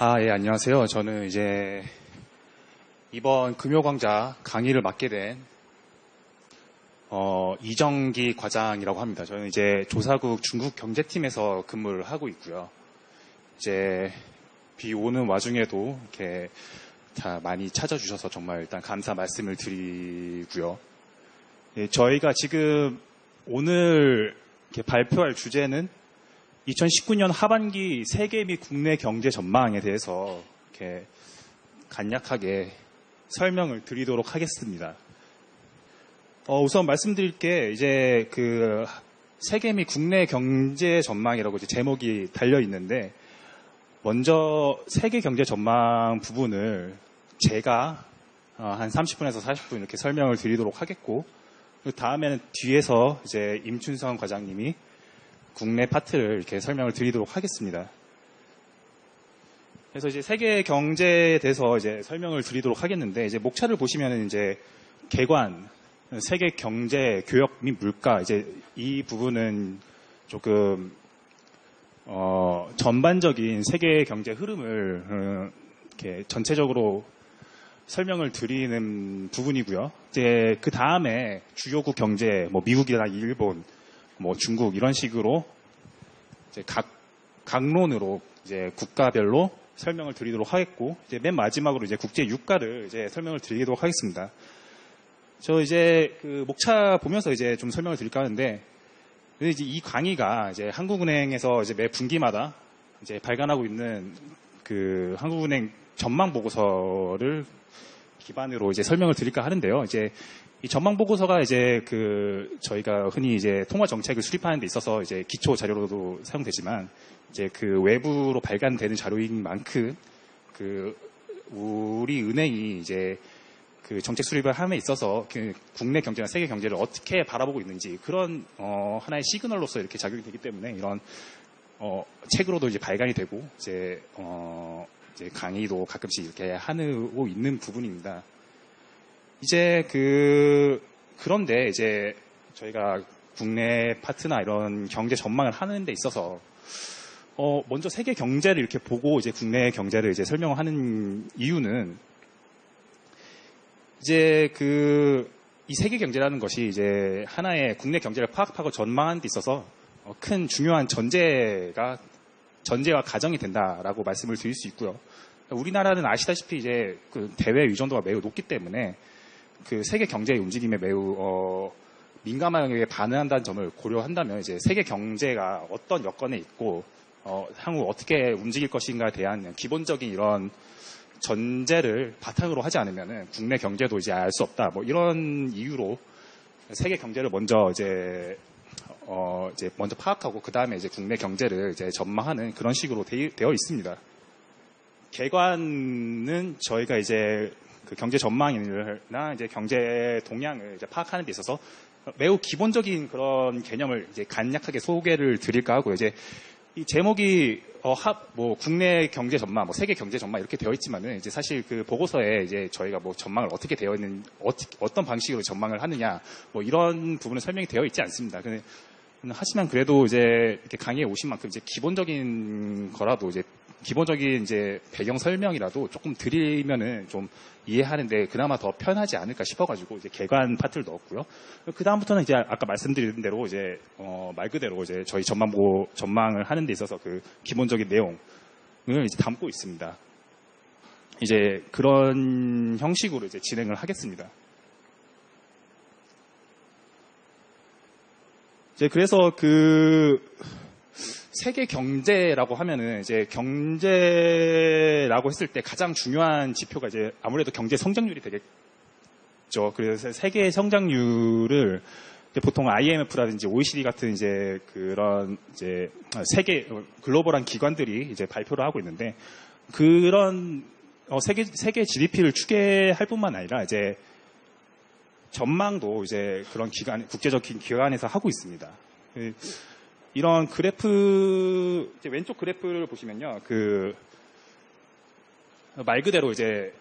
예, 안녕하세요. 저는 이제 이번 금요강좌 강의를 맡게 된 이정기 과장이라고 합니다. 저는 이제 조사국 중국 경제팀에서 근무를 하고 있고요. 이제 비 오는 와중에도 이렇게 다 많이 찾아주셔서 정말 일단 감사 말씀을 드리고요. 예, 저희가 지금 오늘 이렇게 발표할 주제는 2019년 하반기 세계 및 국내 경제 전망에 대해서 이렇게 간략하게 설명을 드리도록 하겠습니다. 우선 말씀드릴 게 이제 그 세계 및 국내 경제 전망이라고 이제 제목이 달려 있는데, 먼저 세계 경제 전망 부분을 제가 한 30분에서 40분 이렇게 설명을 드리도록 하겠고, 그 다음에는 뒤에서 이제 임춘성 과장님이 국내 파트를 이렇게 설명을 드리도록 하겠습니다. 그래서 이제 세계 경제에 대해서 이제 설명을 드리도록 하겠는데, 이제 목차를 보시면은 이제 개관, 세계 경제, 교역 및 물가, 이제 이 부분은 조금 전반적인 세계 경제 흐름을 이렇게 전체적으로 설명을 드리는 부분이고요. 이제 그 다음에 주요국 경제, 뭐 미국이나 일본, 뭐 중국 이런 식으로 이제 각론으로 이제 국가별로 설명을 드리도록 하겠고, 이제 맨 마지막으로 이제 국제 유가를 이제 설명을 드리도록 하겠습니다. 저 이제 그 목차 보면서 이제 좀 설명을 드릴까 하는데, 이제 이 강의가 이제 한국은행에서 이제 매 분기마다 이제 발간하고 있는 그 한국은행 전망 보고서를 기반으로 이제 설명을 드릴까 하는데요. 이제 이 전망 보고서가 이제 그 저희가 흔히 이제 통화 정책을 수립하는 데 있어서 이제 기초 자료로도 사용되지만, 이제 그 외부로 발간되는 자료인 만큼 그 우리 은행이 이제 그 정책 수립을 함에 있어서 그 국내 경제나 세계 경제를 어떻게 바라보고 있는지, 그런 하나의 시그널로서 이렇게 작용이 되기 때문에 이런 책으로도 이제 발간이 되고, 이제 강의도 가끔씩 이렇게 하고 있는 부분입니다. 이제 그런데 이제 저희가 국내 파트나 이런 경제 전망을 하는 데 있어서 먼저 세계 경제를 이렇게 보고 이제 국내 경제를 이제 설명을 하는 이유는, 이제 이 세계 경제라는 것이 이제 하나의 국내 경제를 파악하고 전망하는 데 있어서 큰 중요한 전제와 가정이 된다라고 말씀을 드릴 수 있고요. 우리나라는 아시다시피 이제 그 대외 의존도가 매우 높기 때문에 그 세계 경제의 움직임에 매우 민감하게 반응한다는 점을 고려한다면, 이제 세계 경제가 어떤 여건에 있고 향후 어떻게 움직일 것인가에 대한 기본적인 이런 전제를 바탕으로 하지 않으면 국내 경제도 이제 알 수 없다, 뭐 이런 이유로 세계 경제를 먼저 이제 먼저 파악하고 그 다음에 이제 국내 경제를 이제 전망하는 그런 식으로 되어 있습니다. 개관은 저희가 이제 그 경제 전망이나 이제 경제 동향을 이제 파악하는 데 있어서 매우 기본적인 그런 개념을 이제 간략하게 소개를 드릴까 하고요. 이제 이 제목이 뭐 국내 경제 전망, 뭐 세계 경제 전망 이렇게 되어 있지만은, 이제 사실 그 보고서에 이제 저희가 뭐 전망을 어떻게 되어 있는, 어떤 방식으로 전망을 하느냐, 뭐 이런 부분은 설명이 되어 있지 않습니다. 하지만 그래도 이제 이렇게 강의에 오신 만큼 이제 기본적인 거라도 이제 기본적인 이제 배경 설명이라도 조금 드리면은 좀 이해하는데 그나마 더 편하지 않을까 싶어가지고 이제 개관 파트를 넣었고요. 그 다음부터는 이제 아까 말씀드린 대로 이제 말 그대로 이제 저희 전망을 하는 데 있어서 그 기본적인 내용을 이제 담고 있습니다. 이제 그런 형식으로 이제 진행을 하겠습니다. 이제 그래서 세계 경제라고 하면은, 이제 경제라고 했을 때 가장 중요한 지표가 이제 아무래도 경제 성장률이 되겠죠. 그래서 세계 성장률을 이제 보통 IMF라든지 OECD 같은 이제 그런 이제 세계 글로벌한 기관들이 이제 발표를 하고 있는데, 그런 세계 GDP를 추계할 뿐만 아니라 이제 전망도 이제 그런 국제적인 기관에서 하고 있습니다. 이런 그래프, 이제 왼쪽 그래프를 보시면요, 말 그대로 이제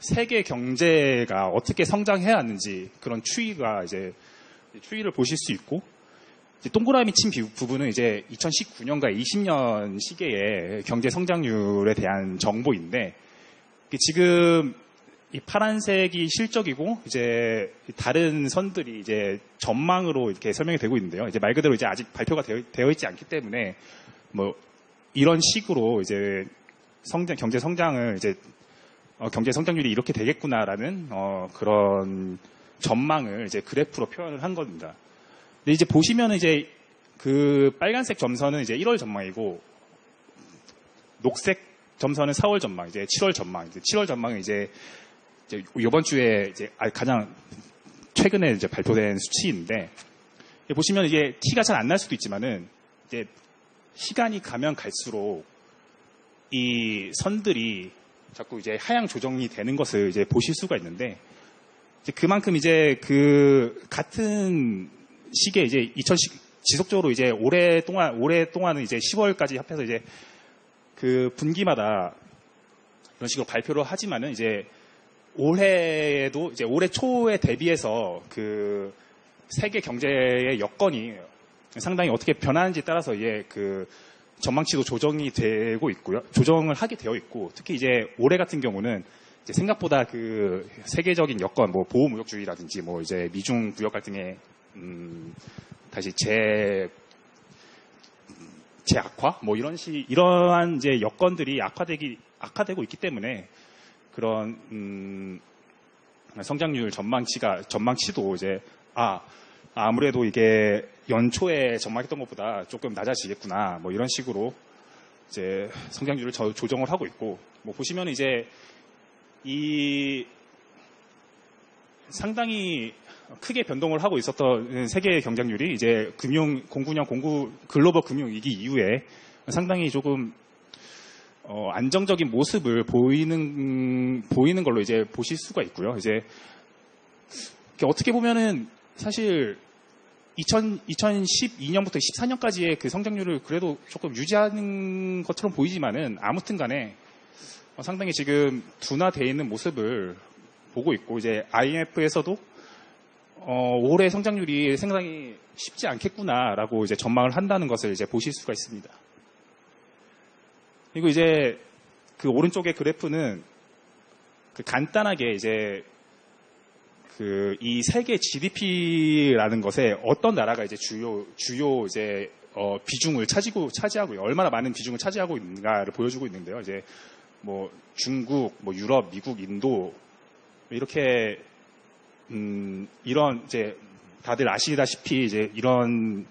세계 경제가 어떻게 성장해야 하는지 그런 추이를 보실 수 있고, 이제 동그라미 친 부분은 이제 2019년과 20년 시기의 경제 성장률에 대한 정보인데, 지금 이 파란색이 실적이고 이제 다른 선들이 이제 전망으로 이렇게 설명이 되고 있는데요. 이제 말 그대로 이제 아직 발표가 되어 있지 않기 때문에 뭐 이런 식으로 이제 경제 성장을 이제 경제 성장률이 이렇게 되겠구나라는 그런 전망을 이제 그래프로 표현을 한 겁니다. 근데 이제 보시면은 이제 그 빨간색 점선은 이제 1월 전망이고 녹색 점선은 4월 전망, 이제 7월 전망, 이제 7월 전망은 이제 이번 주에 이제 가장 최근에 이제 발표된 수치인데, 보시면 이게 티가 잘 안 날 수도 있지만은 이제 시간이 가면 갈수록 이 선들이 자꾸 이제 하향 조정이 되는 것을 이제 보실 수가 있는데, 이제 그만큼 이제 그 같은 시기에 이제 지속적으로 이제 오랫동안은 이제 10월까지 합해서 이제 그 분기마다 이런 식으로 발표를 하지만은 이제 올해에도 이제 올해 초에 대비해서 그 세계 경제의 여건이 상당히 어떻게 변하는지 따라서 이제 그 전망치도 조정이 되고 있고요. 조정을 하게 되어 있고, 특히 이제 올해 같은 경우는 이제 생각보다 그 세계적인 여건, 뭐 보호무역주의라든지 뭐 이제 미중 무역 갈등의 다시 재악화 뭐 이러한 이제 여건들이 악화되고 있기 때문에 그런 성장률 전망치도 이제 아무래도 이게 연초에 전망했던 것보다 조금 낮아지겠구나 뭐 이런 식으로 이제 성장률을 조정을 하고 있고, 뭐 보시면 이제 이 상당히 크게 변동을 하고 있었던 세계 경쟁률이 이제 09년 글로벌 금융위기 이후에 상당히 조금 안정적인 모습을 보이는 걸로 이제 보실 수가 있고요. 이제 어떻게 보면은 사실 2012년부터 14년까지의 그 성장률을 그래도 조금 유지하는 것처럼 보이지만은 아무튼 간에 상당히 지금 둔화되어 있는 모습을 보고 있고, 이제 IMF에서도 올해 성장률이 상당히 쉽지 않겠구나라고 이제 전망을 한다는 것을 이제 보실 수가 있습니다. 그리고 이제 그 오른쪽의 그래프는 그 간단하게 이제 그 이 세계 GDP라는 것에 어떤 나라가 이제 주요 이제 비중을 차지하고 얼마나 많은 비중을 차지하고 있는가를 보여주고 있는데요. 이제 뭐 중국, 뭐 유럽, 미국, 인도 이렇게 이런 이제 다들 아시다시피 이제 이런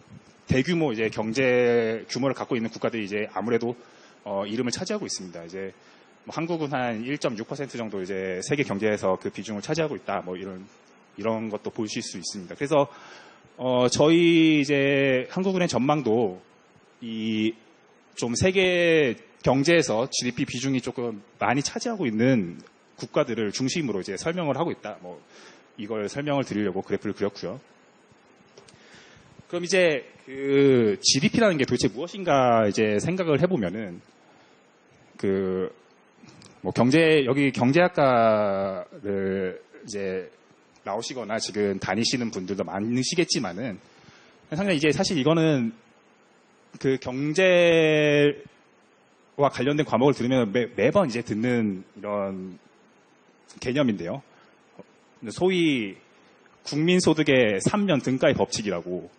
대규모 이제 경제 규모를 갖고 있는 국가들이 이제 아무래도 이름을 차지하고 있습니다. 이제 뭐 한국은 한 1.6% 정도 이제 세계 경제에서 그 비중을 차지하고 있다. 뭐 이런 것도 보실 수 있습니다. 그래서 저희 이제 한국은행 전망도 이 좀 세계 경제에서 GDP 비중이 조금 많이 차지하고 있는 국가들을 중심으로 이제 설명을 하고 있다. 뭐 이걸 설명을 드리려고 그래프를 그렸고요. 그럼 이제 그 GDP라는 게 도대체 무엇인가 이제 생각을 해보면은 뭐 여기 경제학과를 이제 나오시거나 지금 다니시는 분들도 많으시겠지만은 상당히 이제 사실 이거는 그 경제와 관련된 과목을 들으면 매번 이제 듣는 이런 개념인데요. 소위 국민소득의 3년 등가의 법칙이라고,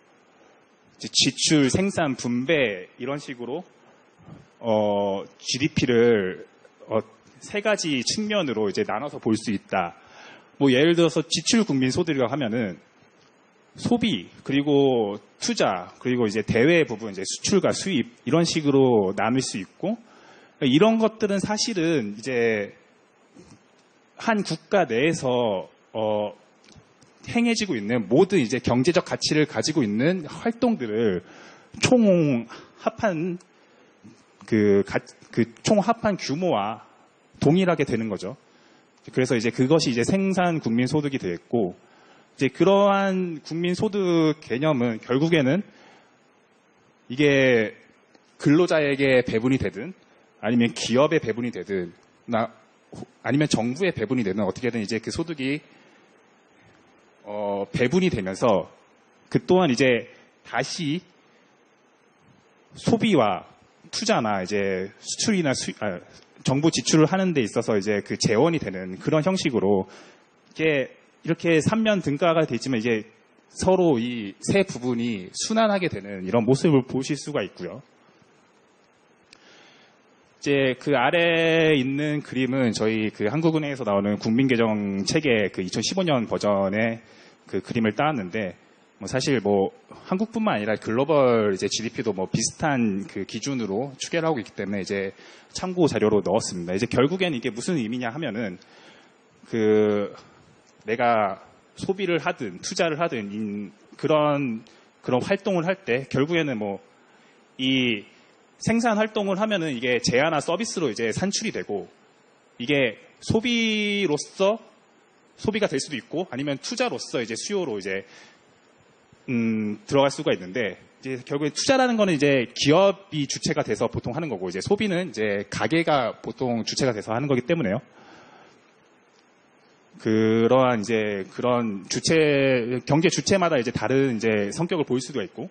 지출, 생산, 분배 이런 식으로 GDP를 세 가지 측면으로 이제 나눠서 볼 수 있다. 뭐 예를 들어서 지출 국민소득이라고 하면은 소비, 그리고 투자, 그리고 이제 대외 부분, 이제 수출과 수입 이런 식으로 나눌 수 있고, 이런 것들은 사실은 이제 한 국가 내에서 행해지고 있는 모든 이제 경제적 가치를 가지고 있는 활동들을 총합한 총합한 규모와 동일하게 되는 거죠. 그래서 이제 그것이 이제 생산 국민소득이 되겠고, 이제 그러한 국민소득 개념은 결국에는 이게 근로자에게 배분이 되든 아니면 기업에 배분이 되든 아니면 정부에 배분이 되든 어떻게든 이제 그 소득이 배분이 되면서 그 또한 이제 다시 소비와 투자나 이제 수출이나 정부 지출을 하는 데 있어서 이제 그 재원이 되는 그런 형식으로 이렇게 삼면 등가가 되지만 이제 서로 이 세 부분이 순환하게 되는 이런 모습을 보실 수가 있고요. 이제 그 아래에 있는 그림은 저희 그 한국은행에서 나오는 국민계정 체계 그 2015년 버전의 그 그림을 따왔는데, 뭐 사실 뭐 한국뿐만 아니라 글로벌 이제 GDP도 뭐 비슷한 그 기준으로 추계를 하고 있기 때문에 이제 참고 자료로 넣었습니다. 이제 결국엔 이게 무슨 의미냐 하면은 그 내가 소비를 하든 투자를 하든 그런 활동을 할 때 결국에는 뭐 이 생산 활동을 하면은 이게 재화나 서비스로 이제 산출이 되고, 이게 소비로서 소비가 될 수도 있고 아니면 투자로서 이제 수요로 이제 들어갈 수가 있는데, 이제 결국에 투자라는 거는 이제 기업이 주체가 돼서 보통 하는 거고, 이제 소비는 이제 가게가 보통 주체가 돼서 하는 거기 때문에요. 그러한 이제 그런 경제 주체마다 이제 다른 이제 성격을 보일 수가 있고,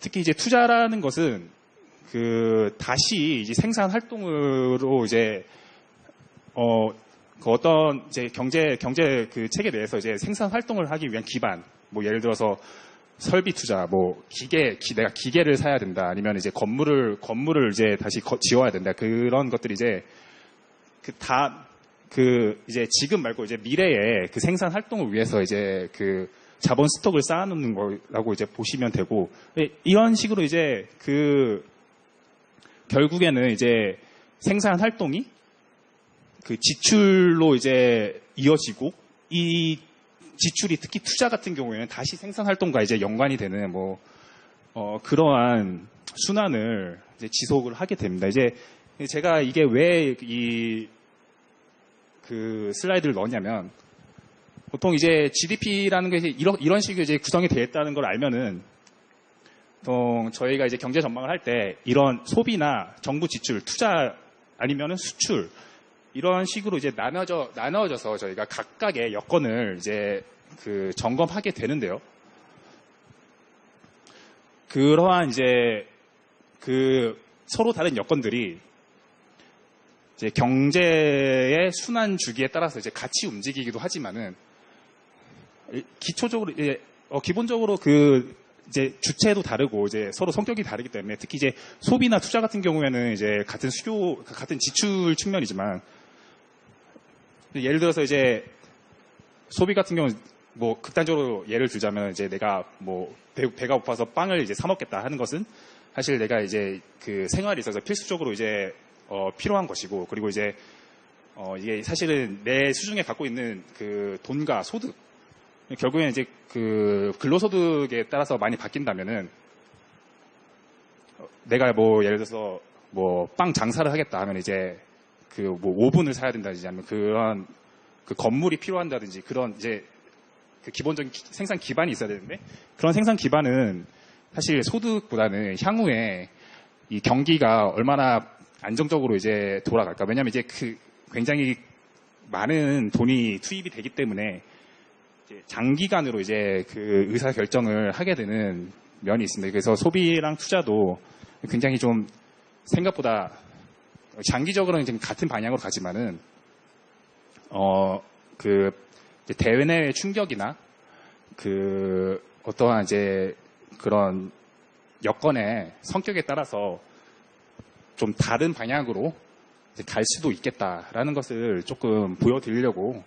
특히 이제 투자라는 것은 다시 이제 생산 활동으로 이제 그 어떤 이제 경제 그 체계 내에서 이제 생산 활동을 하기 위한 기반, 뭐 예를 들어서 설비 투자, 뭐 내가 기계를 사야 된다, 아니면 이제 건물을 이제 다시 지어야 된다, 그런 것들이 이제 이제 지금 말고 이제 미래에 그 생산 활동을 위해서 이제 그 자본 스톡을 쌓아놓는 거라고 이제 보시면 되고, 이런 식으로 이제 결국에는 이제 생산 활동이 그 지출로 이제 이어지고, 이 지출이 특히 투자 같은 경우에는 다시 생산 활동과 이제 연관이 되는 그러한 순환을 이제 지속을 하게 됩니다. 이제 제가 이게 왜 그 슬라이드를 넣었냐면, 보통 이제 GDP라는 게 이런 식으로 이제 구성이 되어 있다는 걸 알면은, 보통 저희가 이제 경제 전망을 할 때 이런 소비나 정부 지출, 투자 아니면은 수출, 이런 식으로 이제 나눠져서 저희가 각각의 여건을 이제 그 점검하게 되는데요. 그러한 이제 그 서로 다른 여건들이 이제 경제의 순환 주기에 따라서 이제 같이 움직이기도 하지만은, 기본적으로 이제 주체도 다르고 이제 서로 성격이 다르기 때문에, 특히 이제 소비나 투자 같은 경우에는 이제 같은 지출 측면이지만, 예를 들어서 이제 소비 같은 경우는 뭐 극단적으로 예를 들자면, 이제 내가 뭐 배가 고파서 빵을 이제 사 먹겠다 하는 것은 사실 내가 이제 그 생활에 있어서 필수적으로 이제 필요한 것이고, 그리고 이제 이게 사실은 내 수중에 갖고 있는 그 돈과 소득, 결국에는 이제 그 근로소득에 따라서 많이 바뀐다면은, 내가 뭐 예를 들어서 뭐 빵 장사를 하겠다 하면 이제 그 뭐 오븐을 사야 된다든지, 아니면 그런 그 건물이 필요한다든지, 그런 이제 그 기본적인 생산 기반이 있어야 되는데, 그런 생산 기반은 사실 소득보다는 향후에 이 경기가 얼마나 안정적으로 이제 돌아갈까. 왜냐하면 이제 굉장히 많은 돈이 투입이 되기 때문에 이제 장기간으로 이제 그 의사 결정을 하게 되는 면이 있습니다. 그래서 소비랑 투자도 굉장히 좀 생각보다 장기적으로는 지금 같은 방향으로 가지만은 그 대외 충격이나 그 어떠한 이제 그런 여건의 성격에 따라서 좀 다른 방향으로 이제 갈 수도 있겠다라는 것을 조금 보여드리려고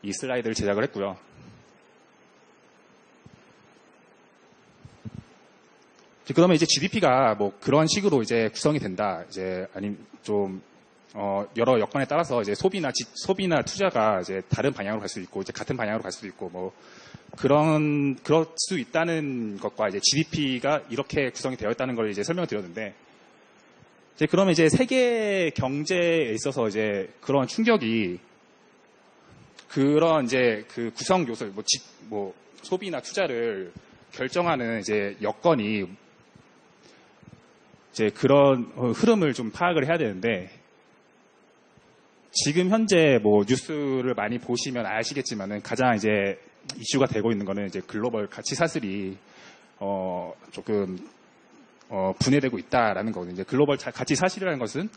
이 슬라이드를 제작을 했고요. 그러면 이제 GDP가 뭐 그런 식으로 이제 구성이 된다, 이제 아니면 좀 여러 여건에 따라서 이제 소비나 투자가 이제 다른 방향으로 갈 수도 있고, 이제 같은 방향으로 갈 수도 있고, 뭐 그럴 수 있다는 것과 이제 GDP가 이렇게 구성이 되어 있다는 걸 이제 설명을 드렸는데, 이제 그러면 이제 세계 경제에 있어서 이제 그런 충격이, 그런 이제 그 구성 요소, 뭐 소비나 투자를 결정하는 이제 여건이 이제 그런 흐름을 좀 파악을 해야 되는데, 지금 현재 뭐 뉴스를 많이 보시면 아시겠지만은 가장 이제 이슈가 되고 있는 거는 이제 글로벌 가치 사슬이 조금 분해되고 있다라는 거거든요. 이제 글로벌 가치 사실이라는 것은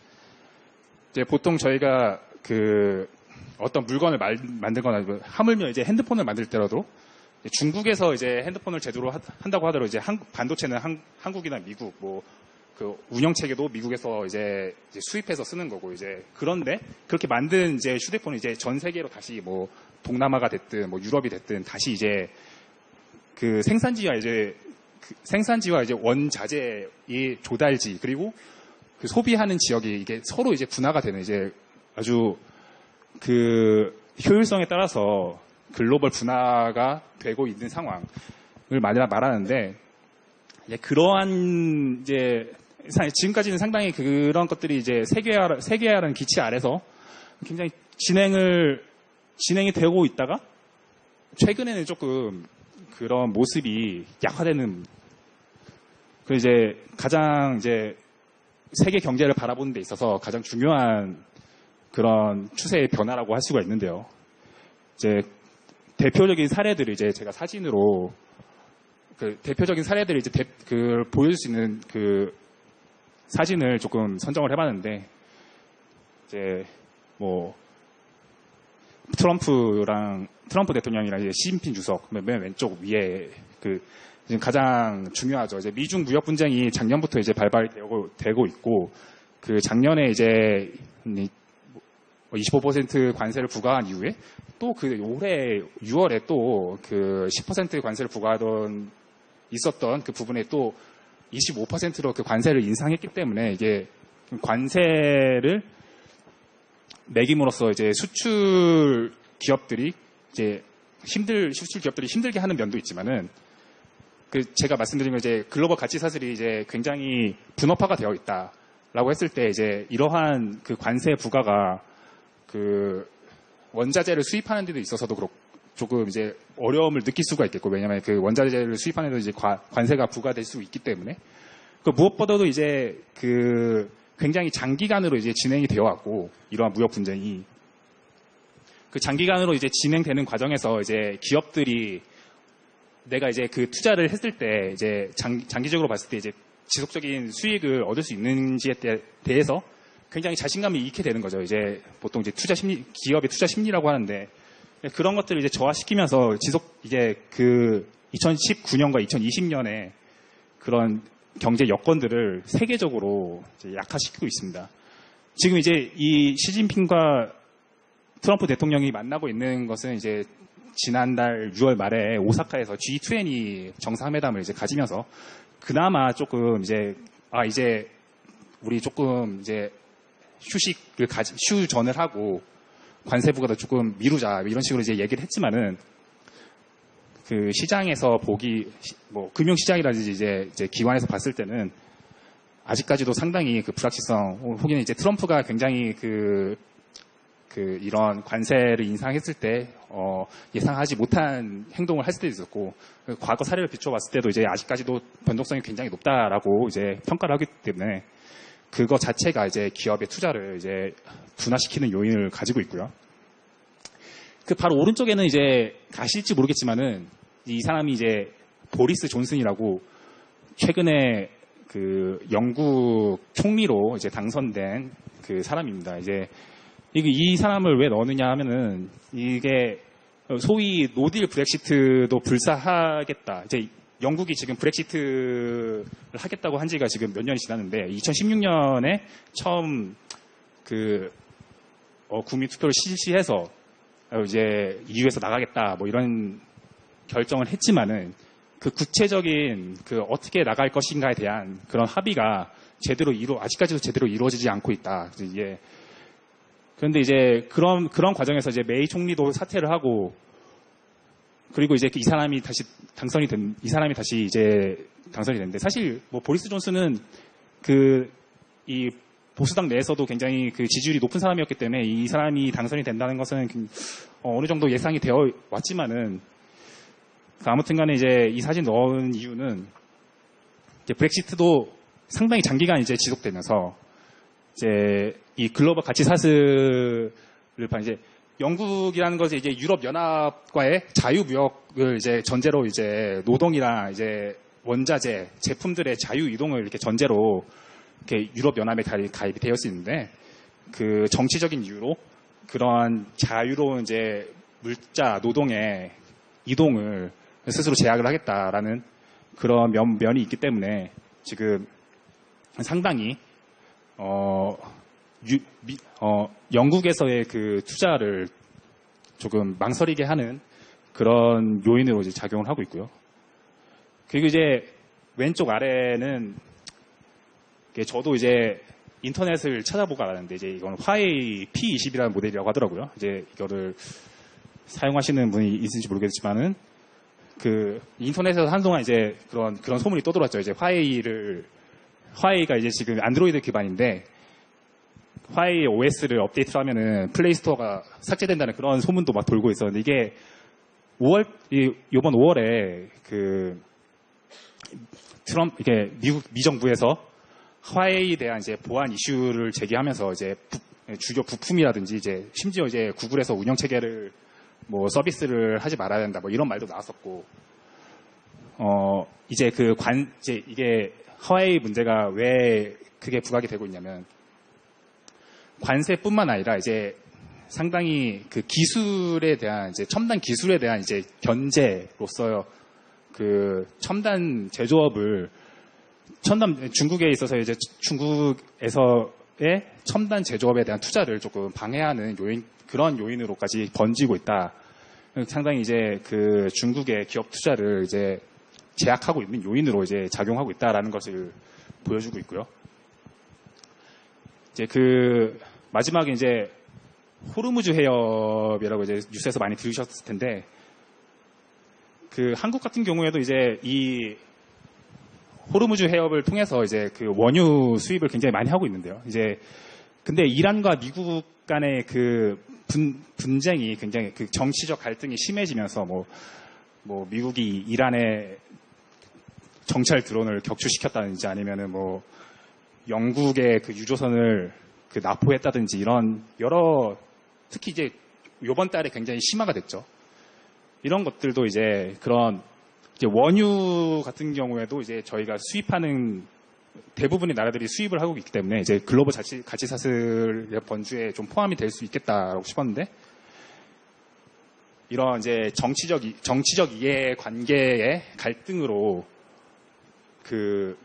이제 보통 저희가 그 어떤 물건을 만들거나 하물며 이제 핸드폰을 만들 때라도 중국에서 이제 핸드폰을 제대로 한다고 하더라도 이제 반도체는 한국이나 미국 그 운영 체계도 미국에서 이제 수입해서 쓰는 거고 이제 그런데 그렇게 만든 이제 휴대폰이 이제 전 세계로 다시 뭐 동남아가 됐든 뭐 유럽이 됐든 다시 이제 그 생산지와 이제 원자재의 조달지 그리고 그 소비하는 지역이 이게 서로 이제 분화가 되는 이제 아주 그 효율성에 따라서 글로벌 분화가 되고 있는 상황을 말하는데 그러한 이제 지금까지는 상당히 그런 것들이 이제 세계화라는 기치 아래서 굉장히 진행이 되고 있다가 최근에는 조금 그런 모습이 약화되는 그 이제 가장 이제 세계 경제를 바라보는 데 있어서 가장 중요한 그런 추세의 변화라고 할 수가 있는데요. 이제 대표적인 사례들을 이제 제가 사진으로 그 대표적인 사례들을 이제 보여줄 수 있는 그 사진을 조금 선정을 해봤는데 이제 뭐 트럼프 대통령이랑 이제 시진핑 주석 맨 왼쪽 위에 그 지금 가장 중요하죠. 이제 미중 무역 분쟁이 작년부터 이제 발발이 되고 있고 그 작년에 이제 25% 관세를 부과한 이후에 또 그 올해 6월에 또 그 10% 관세를 있었던 그 부분에 또 25%로 그 관세를 인상했기 때문에 이게 관세를 매김으로써 이제 수출 기업들이 힘들게 하는 면도 있지만은 그 제가 말씀드린 건 이제 글로벌 가치 사슬이 이제 굉장히 분업화가 되어 있다라고 했을 때 이제 이러한 그 관세 부과가 그 원자재를 수입하는 데도 있어서도 조금 이제 어려움을 느낄 수가 있겠고 왜냐하면 그 원자재를 수입하는 데도 이제 관세가 부과될 수 있기 때문에 그 무엇보다도 이제 그 굉장히 장기간으로 이제 진행이 되어 왔고 이러한 무역 분쟁이 그 장기간으로 이제 진행되는 과정에서 이제 기업들이 내가 이제 그 투자를 했을 때 이제 장기적으로 봤을 때 이제 지속적인 수익을 얻을 수 있는지에 대해서 굉장히 자신감이 잃게 되는 거죠. 이제 보통 이제 기업의 투자 심리라고 하는데 그런 것들을 이제 저하시키면서 이제 그 2019년과 2020년에 그런 경제 여건들을 세계적으로 이제 약화시키고 있습니다. 지금 이제 이 시진핑과 트럼프 대통령이 만나고 있는 것은 이제 지난달 6월 말에 오사카에서 G20 정상회담을 이제 가지면서 그나마 조금 이제 이제 우리 조금 이제 휴전을 하고 관세 부과도 조금 미루자 이런 식으로 이제 얘기를 했지만은 그 시장에서 금융시장이라든지 이제 기관에서 봤을 때는 아직까지도 상당히 그 불확실성 혹은 이제 트럼프가 굉장히 이런 관세를 인상했을 때 예상하지 못한 행동을 할 수도 있었고 과거 사례를 비춰봤을 때도 이제 아직까지도 변동성이 굉장히 높다라고 이제 평가를 하기 때문에 그거 자체가 이제 기업의 투자를 이제 둔화시키는 요인을 가지고 있고요. 그 바로 오른쪽에는 이제 아실지 모르겠지만은 이 사람이 이제 보리스 존슨이라고 최근에 그 영국 총리로 이제 당선된 그 사람입니다. 이제 이 사람을 왜 넣느냐 하면은 이게 소위 노딜 브렉시트도 불사하겠다. 이제 영국이 지금 브렉시트를 하겠다고 한 지가 지금 몇 년이 지났는데 2016년에 처음 그 국민 투표를 실시해서 이제 EU에서 나가겠다 뭐 이런 결정을 했지만은 그 구체적인 그 어떻게 나갈 것인가에 대한 그런 합의가 아직까지도 제대로 이루어지지 않고 있다. 이제 그런데 이제 그런 과정에서 이제 메이 총리도 사퇴를 하고 그리고 이제 이 사람이 다시 당선이 됐는데 사실 뭐 보리스 존슨은 이 보수당 내에서도 굉장히 그 지지율이 높은 사람이었기 때문에 이 사람이 당선이 된다는 것은 어느 정도 예상이 되어 왔지만은 아무튼간에 이제 이 사진 넣은 이유는 이제 브렉시트도 상당히 장기간 이제 지속되면서 이제 이 글로벌 가치 사슬을 이제 영국이라는 것이 이제 유럽 연합과의 자유무역을 이제 전제로 이제 노동이랑 이제 원자재, 제품들의 자유 이동을 이렇게 전제로 이렇게 유럽 연합에 가입이 되어 있는데 그 정치적인 이유로 그러한 자유로운 이제 물자 노동의 이동을 스스로 제약을 하겠다라는 그런 면이 있기 때문에 지금 상당히 영국에서의 그 투자를 조금 망설이게 하는 그런 요인으로 이제 작용을 하고 있고요. 그리고 이제 왼쪽 아래는 저도 이제 인터넷을 찾아보고 알았는데 이제 이건 화웨이 P20이라는 모델이라고 하더라고요. 이제 이거를 사용하시는 분이 있을지 모르겠지만은 그 인터넷에서 한동안 이제 그런 소문이 떠돌았죠. 이제 화웨이가 이제 지금 안드로이드 기반인데 화웨이 OS를 업데이트를 하면은 플레이스토어가 삭제된다는 그런 소문도 막 돌고 있었는데 이게 이번 5월에 그 이게 미국 미정부에서 화웨이에 대한 이제 보안 이슈를 제기하면서 이제 주요 부품이라든지 이제 심지어 이제 구글에서 운영 체계를 뭐 서비스를 하지 말아야 된다 뭐 이런 말도 나왔었고 이제 이제 이게 화웨이 문제가 왜 크게 부각이 되고 있냐면 관세뿐만 아니라 이제 상당히 그 기술에 대한 이제 첨단 기술에 대한 이제 견제로서 그 첨단 제조업을 중국에 있어서 이제 중국에서의 첨단 제조업에 대한 투자를 조금 방해하는 그런 요인으로까지 번지고 있다. 상당히 이제 그 중국의 기업 투자를 이제 제약하고 있는 요인으로 이제 작용하고 있다라는 것을 보여주고 있고요. 이제 그 마지막에 이제 호르무즈 해협이라고 이제 뉴스에서 많이 들으셨을 텐데 그 한국 같은 경우에도 이제 이 호르무즈 해협을 통해서 이제 그 원유 수입을 굉장히 많이 하고 있는데요. 이제 근데 이란과 미국 간의 그 분쟁이 굉장히 그 정치적 갈등이 심해지면서 뭐 미국이 이란의 정찰 드론을 격추시켰다든지 아니면은 뭐 영국의 그 유조선을 그 납포했다든지 이런 특히 이제 요번 달에 굉장히 심화가 됐죠. 이런 것들도 이제 그런 이제 원유 같은 경우에도 이제 저희가 수입하는 대부분의 나라들이 수입을 하고 있기 때문에 이제 글로벌 가치사슬의 번주에 좀 포함이 될 수 있겠다라고 싶었는데 이런 이제 정치적 이해관계의 갈등으로 그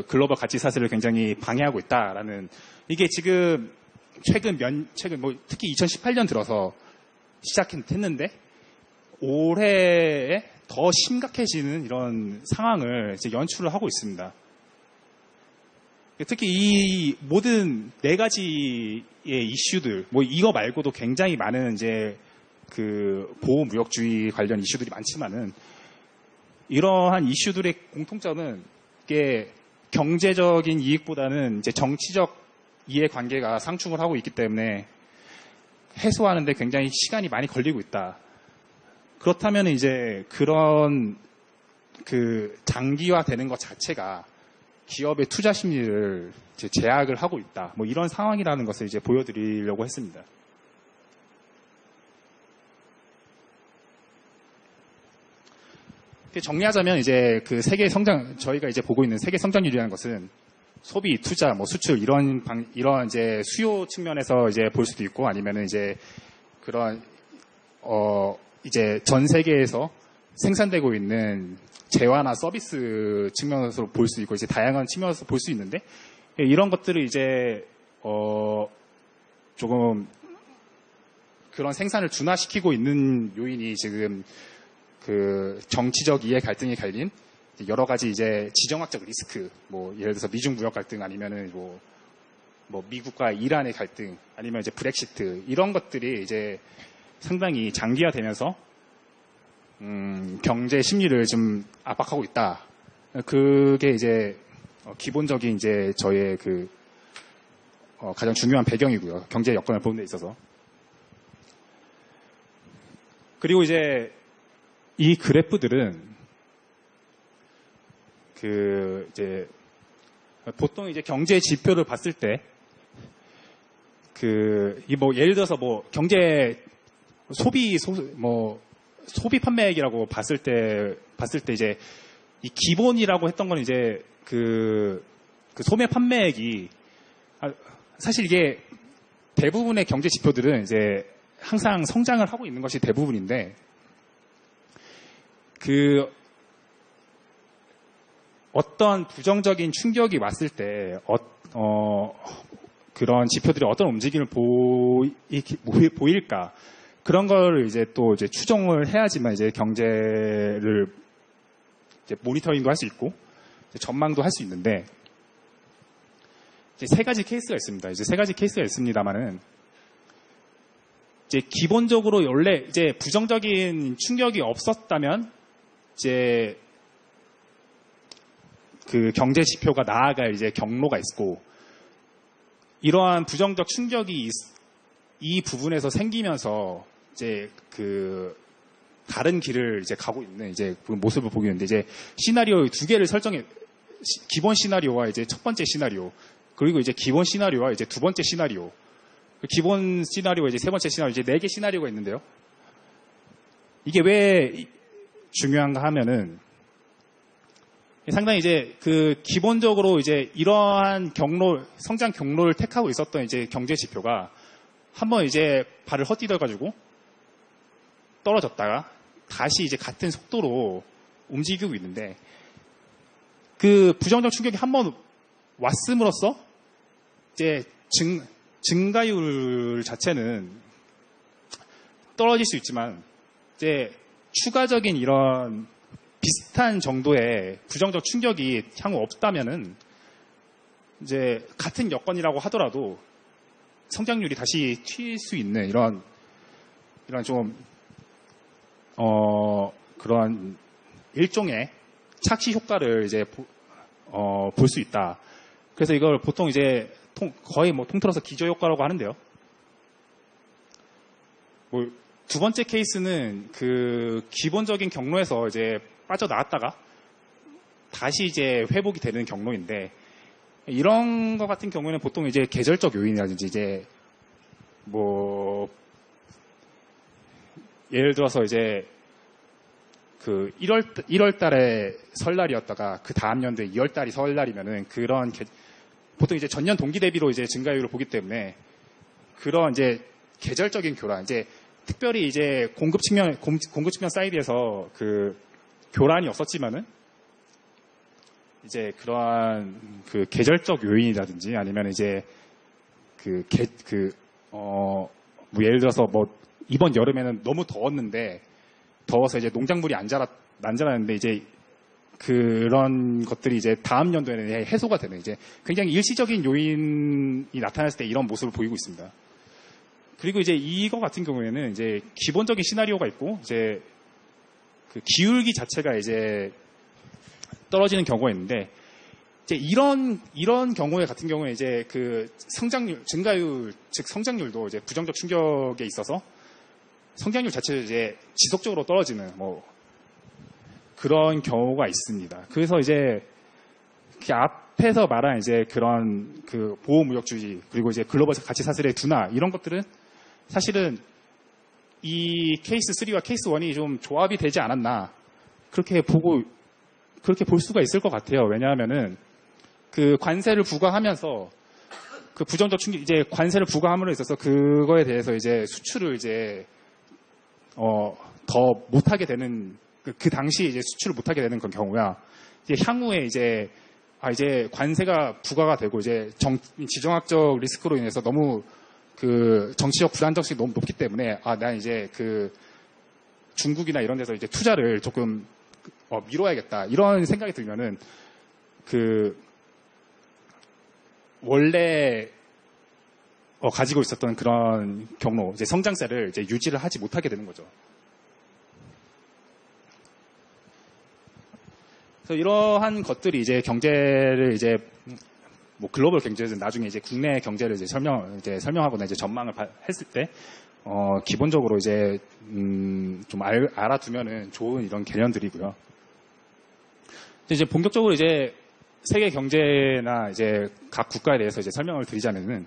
글로벌 가치사슬을 굉장히 방해하고 있다라는 이게 지금 최근 뭐 특히 2018년 들어서 시작했는데 올해에 더 심각해지는 이런 상황을 이제 연출을 하고 있습니다. 특히 이 모든 네 가지의 이슈들, 뭐 이거 말고도 굉장히 많은 이제 그 보호무역주의 관련 이슈들이 많지만은 이러한 이슈들의 공통점은 이게 경제적인 이익보다는 이제 정치적 이해관계가 상충을 하고 있기 때문에 해소하는데 굉장히 시간이 많이 걸리고 있다. 그렇다면 이제 그런 그 장기화되는 것 자체가 기업의 투자 심리를 이제 제약을 하고 있다. 뭐 이런 상황이라는 것을 이제 보여드리려고 했습니다. 정리하자면 이제 그 세계 성장 저희가 이제 보고 있는 세계 성장률이라는 것은 소비, 투자, 뭐 수출 이런 이제 수요 측면에서 이제 볼 수도 있고 아니면은 이제 그런 이제 전 세계에서 생산되고 있는 재화나 서비스 측면에서 볼 수 있고 이제 다양한 측면에서 볼 수 있는데 이런 것들을 이제 조금 그런 생산을 둔화시키고 있는 요인이 지금 그 정치적 이해 갈등이 갈린 여러 가지 이제 지정학적 리스크, 뭐 예를 들어서 미중 무역 갈등 아니면은 뭐 미국과 이란의 갈등 아니면 이제 브렉시트 이런 것들이 이제 상당히 장기화되면서 경제 심리를 좀 압박하고 있다. 그게 이제 기본적인 이제 저의 그 가장 중요한 배경이고요. 경제 여건을 보는 데 있어서. 그리고 이제 이 그래프들은 그 이제 보통 이제 경제 지표를 봤을 때 그 이 뭐 예를 들어서 뭐 경제 소비 뭐 소비 판매액이라고 봤을 때 이제 이 기본이라고 했던 건 이제 그 소매 판매액이 사실 이게 대부분의 경제 지표들은 이제 항상 성장을 하고 있는 것이 대부분인데 어떤 부정적인 충격이 왔을 때 그런 지표들이 어떤 움직임을 보일까 그런 걸 이제 또 이제 추정을 해야지만 이제 경제를 이제 모니터링도 할 수 있고 전망도 할 수 있는데 이제 세 가지 케이스가 있습니다. 이제 세 가지 케이스가 있습니다만은 이제 기본적으로 원래 이제 부정적인 충격이 없었다면 이제 그 경제 지표가 나아갈 이제 경로가 있고 이러한 부정적 충격이 이 부분에서 생기면서 이제 그 다른 길을 이제 가고 있는 이제 그 모습을 보고 있는데 이제 시나리오 두 개를 설정해 기본 시나리오와 이제 첫 번째 시나리오 그리고 이제 기본 시나리오와 이제 두 번째 시나리오 기본 시나리오와 이제 세 번째 시나리오 이제 네 개 시나리오가 있는데요. 이게 왜 중요한가 하면은 상당히 이제 그 기본적으로 이제 이러한 성장 경로를 택하고 있었던 이제 경제 지표가 한번 이제 발을 헛디뎌 가지고 떨어졌다가 다시 이제 같은 속도로 움직이고 있는데 그 부정적 충격이 한번 왔음으로써 이제 증가율 자체는 떨어질 수 있지만 이제 추가적인 이런 비슷한 정도의 부정적 충격이 향후 없다면은 이제 같은 여건이라고 하더라도 성장률이 다시 튈 수 있는 이런 좀 그런 일종의 착시 효과를 이제 볼 수 있다. 그래서 이걸 보통 이제 거의 뭐 통틀어서 기저 효과라고 하는데요. 뭐 두 번째 케이스는 그 기본적인 경로에서 이제 빠져나왔다가 다시 이제 회복이 되는 경로인데 이런 것 같은 경우에는 보통 이제 계절적 요인이라든지 이제 뭐 예를 들어서 이제 그 1월 달에 설날이었다가 그 다음 연도에 2월 달이 설날이면은 그런 보통 이제 전년 동기 대비로 이제 증가율을 보기 때문에 그런 이제 계절적인 교란 이제 특별히 이제 공급 측면 사이드에서 그 교란이 없었지만은 이제 그러한 그 계절적 요인이라든지 아니면 이제 뭐 예를 들어서 뭐 이번 여름에는 너무 더워서 이제 농작물이 안 자랐는데 이제 그런 것들이 이제 다음 연도에는 해소가 되는 이제 굉장히 일시적인 요인이 나타났을 때 이런 모습을 보이고 있습니다. 그리고 이제 이거 같은 경우에는 이제 기본적인 시나리오가 있고 이제 그 기울기 자체가 이제 떨어지는 경우가 있는데 이제 이런 경우에 같은 경우에 이제 그 증가율 즉 성장률도 이제 부정적 충격에 있어서 성장률 자체도 이제 지속적으로 떨어지는 뭐 그런 경우가 있습니다. 그래서 이제 그 앞에서 말한 이제 그런 그 보호무역주의 그리고 이제 글로벌 가치 사슬의 둔화 이런 것들은 사실은 이 케이스 3와 케이스 1이 좀 조합이 되지 않았나 그렇게 볼 수가 있을 것 같아요. 왜냐하면은 그 관세를 부과하면서 그 부정적 충격 이제 관세를 부과함으로 있어서 그거에 대해서 이제 수출을 이제 더 못하게 되는 그 당시 이제 수출을 못하게 되는 그런 경우야. 이제 향후에 이제 관세가 부과가 되고 이제 지정학적 리스크로 인해서 너무 그 정치적 불안정성이 너무 높기 때문에 난 이제 그 중국이나 이런 데서 이제 투자를 조금 미뤄야겠다 이런 생각이 들면은 그 원래 가지고 있었던 그런 경로 이제 성장세를 이제 유지를 하지 못하게 되는 거죠. 그래서 이러한 것들이 이제 경제를 이제 뭐 글로벌 경제는 나중에 이제 국내 경제를 이제 설명하거나 이제 전망을 했을 때 기본적으로 이제 좀 알아두면은 좋은 이런 개념들이고요. 이제 본격적으로 이제 세계 경제나 이제 각 국가에 대해서 이제 설명을 드리자면은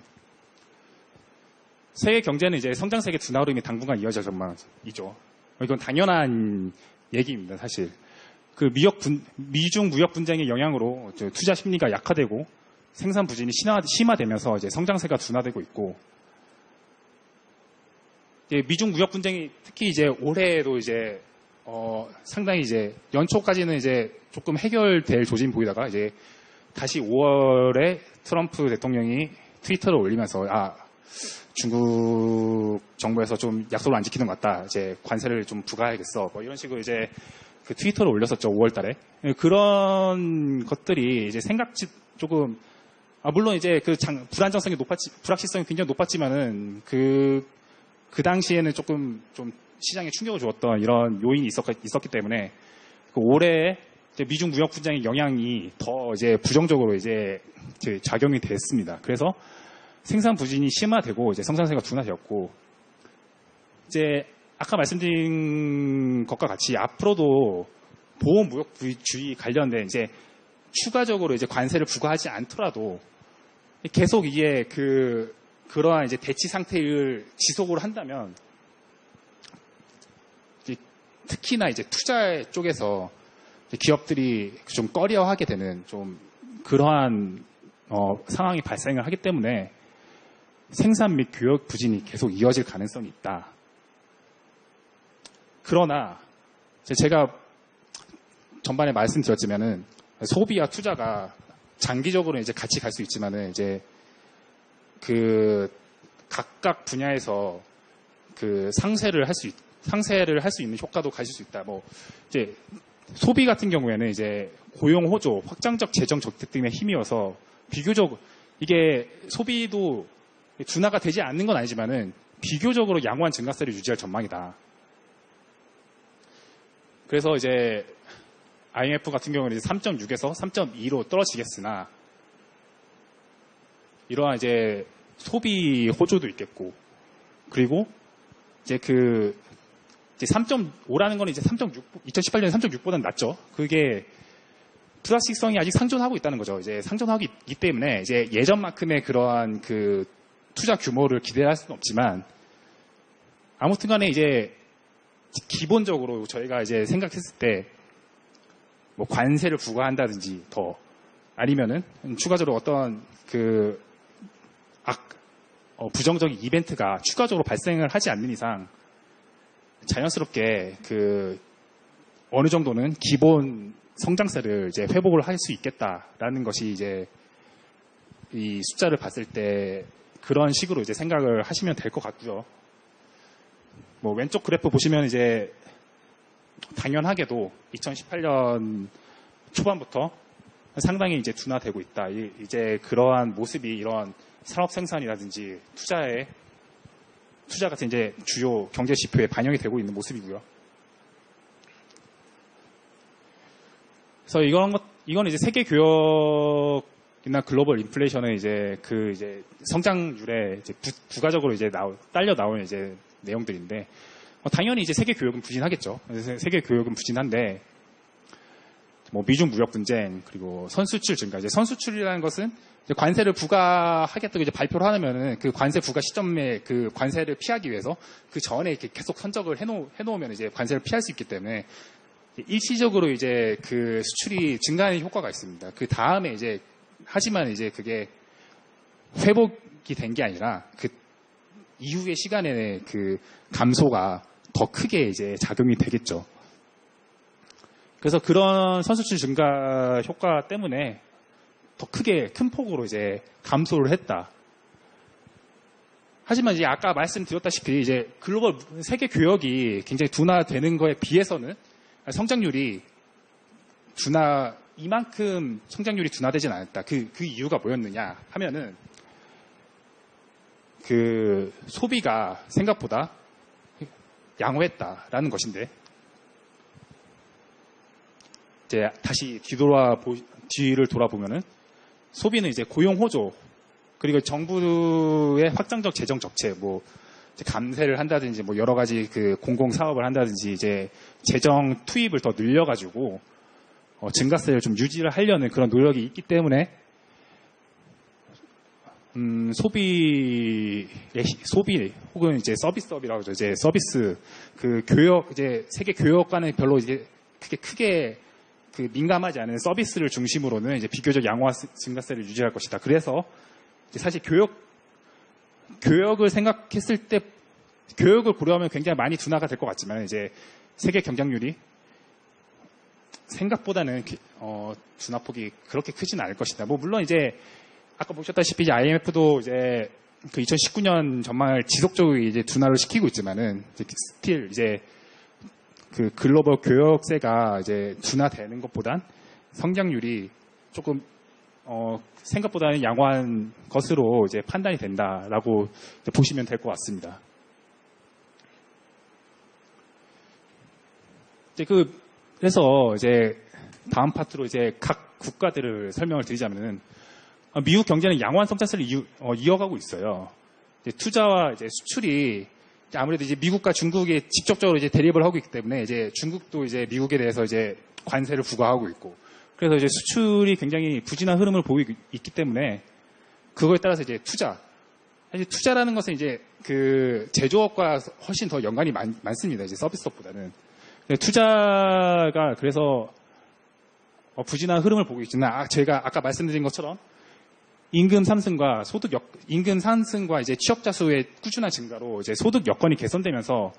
세계 경제는 이제 성장 세계 둔화 흐름이 당분간 이어질 전망이죠. 이건 당연한 얘기입니다, 사실. 미중 무역 분쟁의 영향으로 투자 심리가 약화되고 생산 부진이 심화되면서 이제 성장세가 둔화되고 있고, 미중 무역 분쟁이 특히 이제 올해에도 이제 상당히 이제 연초까지는 이제 조금 해결될 조짐 보이다가 이제 다시 5월에 트럼프 대통령이 트위터를 올리면서 중국 정부에서 좀 약속을 안 지키는 것 같다. 이제 관세를 좀 부과해야겠어. 뭐 이런 식으로 이제 그 트위터를 올렸었죠. 5월 달에. 그런 것들이 이제 조금 물론 이제 불확실성이 굉장히 높았지만은 그 당시에는 조금 좀 시장에 충격을 주었던 이런 요인이 있었기 때문에 올해 미중 무역 분쟁의 영향이 더 이제 부정적으로 이제 작용이 됐습니다. 그래서 생산 부진이 심화되고 이제 성장세가 둔화되었고, 이제 아까 말씀드린 것과 같이 앞으로도 보호 무역주의 관련된 이제 추가적으로 이제 관세를 부과하지 않더라도 계속 이게 그러한 이제 대치 상태를 지속을 한다면, 특히나 이제 투자 쪽에서 기업들이 좀 꺼려하게 되는 좀 그러한 상황이 발생을 하기 때문에 생산 및 교역 부진이 계속 이어질 가능성이 있다. 그러나 제가 전반에 말씀드렸지만은 소비와 투자가 장기적으로 이제 같이 갈 수 있지만은 이제 각각 분야에서 상쇄를 할 수 있는 효과도 가질 수 있다. 이제 소비 같은 경우에는 이제 고용 호조, 확장적 재정 적대 등에 힘이어서 비교적 이게 소비도 둔화가 되지 않는 건 아니지만은 비교적으로 양호한 증가세를 유지할 전망이다. 그래서 이제 IMF 같은 경우는 이제 3.6에서 3.2로 떨어지겠으나 이러한 이제 소비 호조도 있겠고, 그리고 이제 3.5라는 거는 이제 2018년에 3.6보다는 낮죠. 그게 불확실성이 아직 상존하고 있다는 거죠. 이제 상존하고 있기 때문에 이제 예전만큼의 그러한 투자 규모를 기대할 수는 없지만, 아무튼 간에 이제 기본적으로 저희가 이제 생각했을 때 관세를 부과한다든지 아니면은 추가적으로 어떤 부정적인 이벤트가 추가적으로 발생을 하지 않는 이상 자연스럽게 어느 정도는 기본 성장세를 이제 회복을 할 수 있겠다라는 것이 이제 이 숫자를 봤을 때 그런 식으로 이제 생각을 하시면 될 것 같고요. 왼쪽 그래프 보시면 이제 당연하게도 2018년 초반부터 상당히 이제 둔화되고 있다. 이제 그러한 모습이 이런 산업 생산이라든지 투자 같은 이제 주요 경제 지표에 반영이 되고 있는 모습이고요. 그래서 이건 이제 세계 교역이나 글로벌 인플레이션의 이제 이제 성장률에 이제 부가적으로 이제 딸려 나오는 이제 내용들인데, 당연히 이제 세계 교역은 부진하겠죠. 세계 교역은 부진한데, 미중 무역 분쟁, 그리고 선수출 증가. 이제 선수출이라는 것은 이제 관세를 부과하겠다고 이제 발표를 하면은 그 관세 부과 시점에 그 관세를 피하기 위해서 그 전에 이렇게 계속 선적을 해놓으면 이제 관세를 피할 수 있기 때문에 일시적으로 이제 수출이 증가하는 효과가 있습니다. 그 다음에 이제 하지만 이제 그게 회복이 된 게 아니라 이후의 시간에 감소가 더 크게 이제 작용이 되겠죠. 그래서 그런 선수출 증가 효과 때문에 더 큰 폭으로 이제 감소를 했다. 하지만 이제 아까 말씀드렸다시피 이제 글로벌 세계 교역이 굉장히 둔화되는 거에 비해서는 성장률이 이만큼 성장률이 둔화되진 않았다. 그 이유가 뭐였느냐 하면은 소비가 생각보다 양호했다라는 것인데, 이제 다시 뒤를 돌아보면은 소비는 이제 고용 호조, 그리고 정부의 확장적 재정 적체, 감세를 한다든지 여러 가지 공공 사업을 한다든지 이제 재정 투입을 더 늘려가지고 증가세를 좀 유지를 하려는 그런 노력이 있기 때문에 소비 혹은 이제 서비스업이라고 하죠. 이제 서비스 그 교역 이제 세계 교역과는 별로 이제 크게 그 민감하지 않은 서비스를 중심으로는 이제 비교적 양호한 증가세를 유지할 것이다. 그래서 이제 사실 교역을 생각했을 때 교역을 고려하면 굉장히 많이 둔화가 될 것 같지만 이제 세계 경쟁률이 생각보다는 둔화폭이 그렇게 크지는 않을 것이다. 뭐 물론 이제 아까 보셨다시피 이제 IMF도 이제 그 2019년 전망을 지속적으로 이제 둔화를 시키고 있지만은 이제 스틸 이제 그 글로벌 교역세가 이제 둔화되는 것보단 성장률이 조금 생각보다는 양호한 것으로 이제 판단이 된다라고 이제 보시면 될 것 같습니다. 이제 그래서 이제 다음 파트로 이제 각 국가들을 설명을 드리자면은 미국 경제는 양호한 성장세를 이어가고 있어요. 이제 투자와 이제 수출이 아무래도 이제 미국과 중국이 직접적으로 이제 대립을 하고 있기 때문에 이제 중국도 이제 미국에 대해서 이제 관세를 부과하고 있고 그래서 이제 수출이 굉장히 부진한 흐름을 보이고 있기 때문에 그거에 따라서 이제 사실 투자라는 것은 이제 그 제조업과 훨씬 더 연관이 많습니다. 이제 서비스업보다는. 투자가 그래서 부진한 흐름을 보고 있지만 제가 아까 말씀드린 것처럼 임금 상승과 이제 취업자 수의 꾸준한 증가로 이제 소득 여건이 개선되면서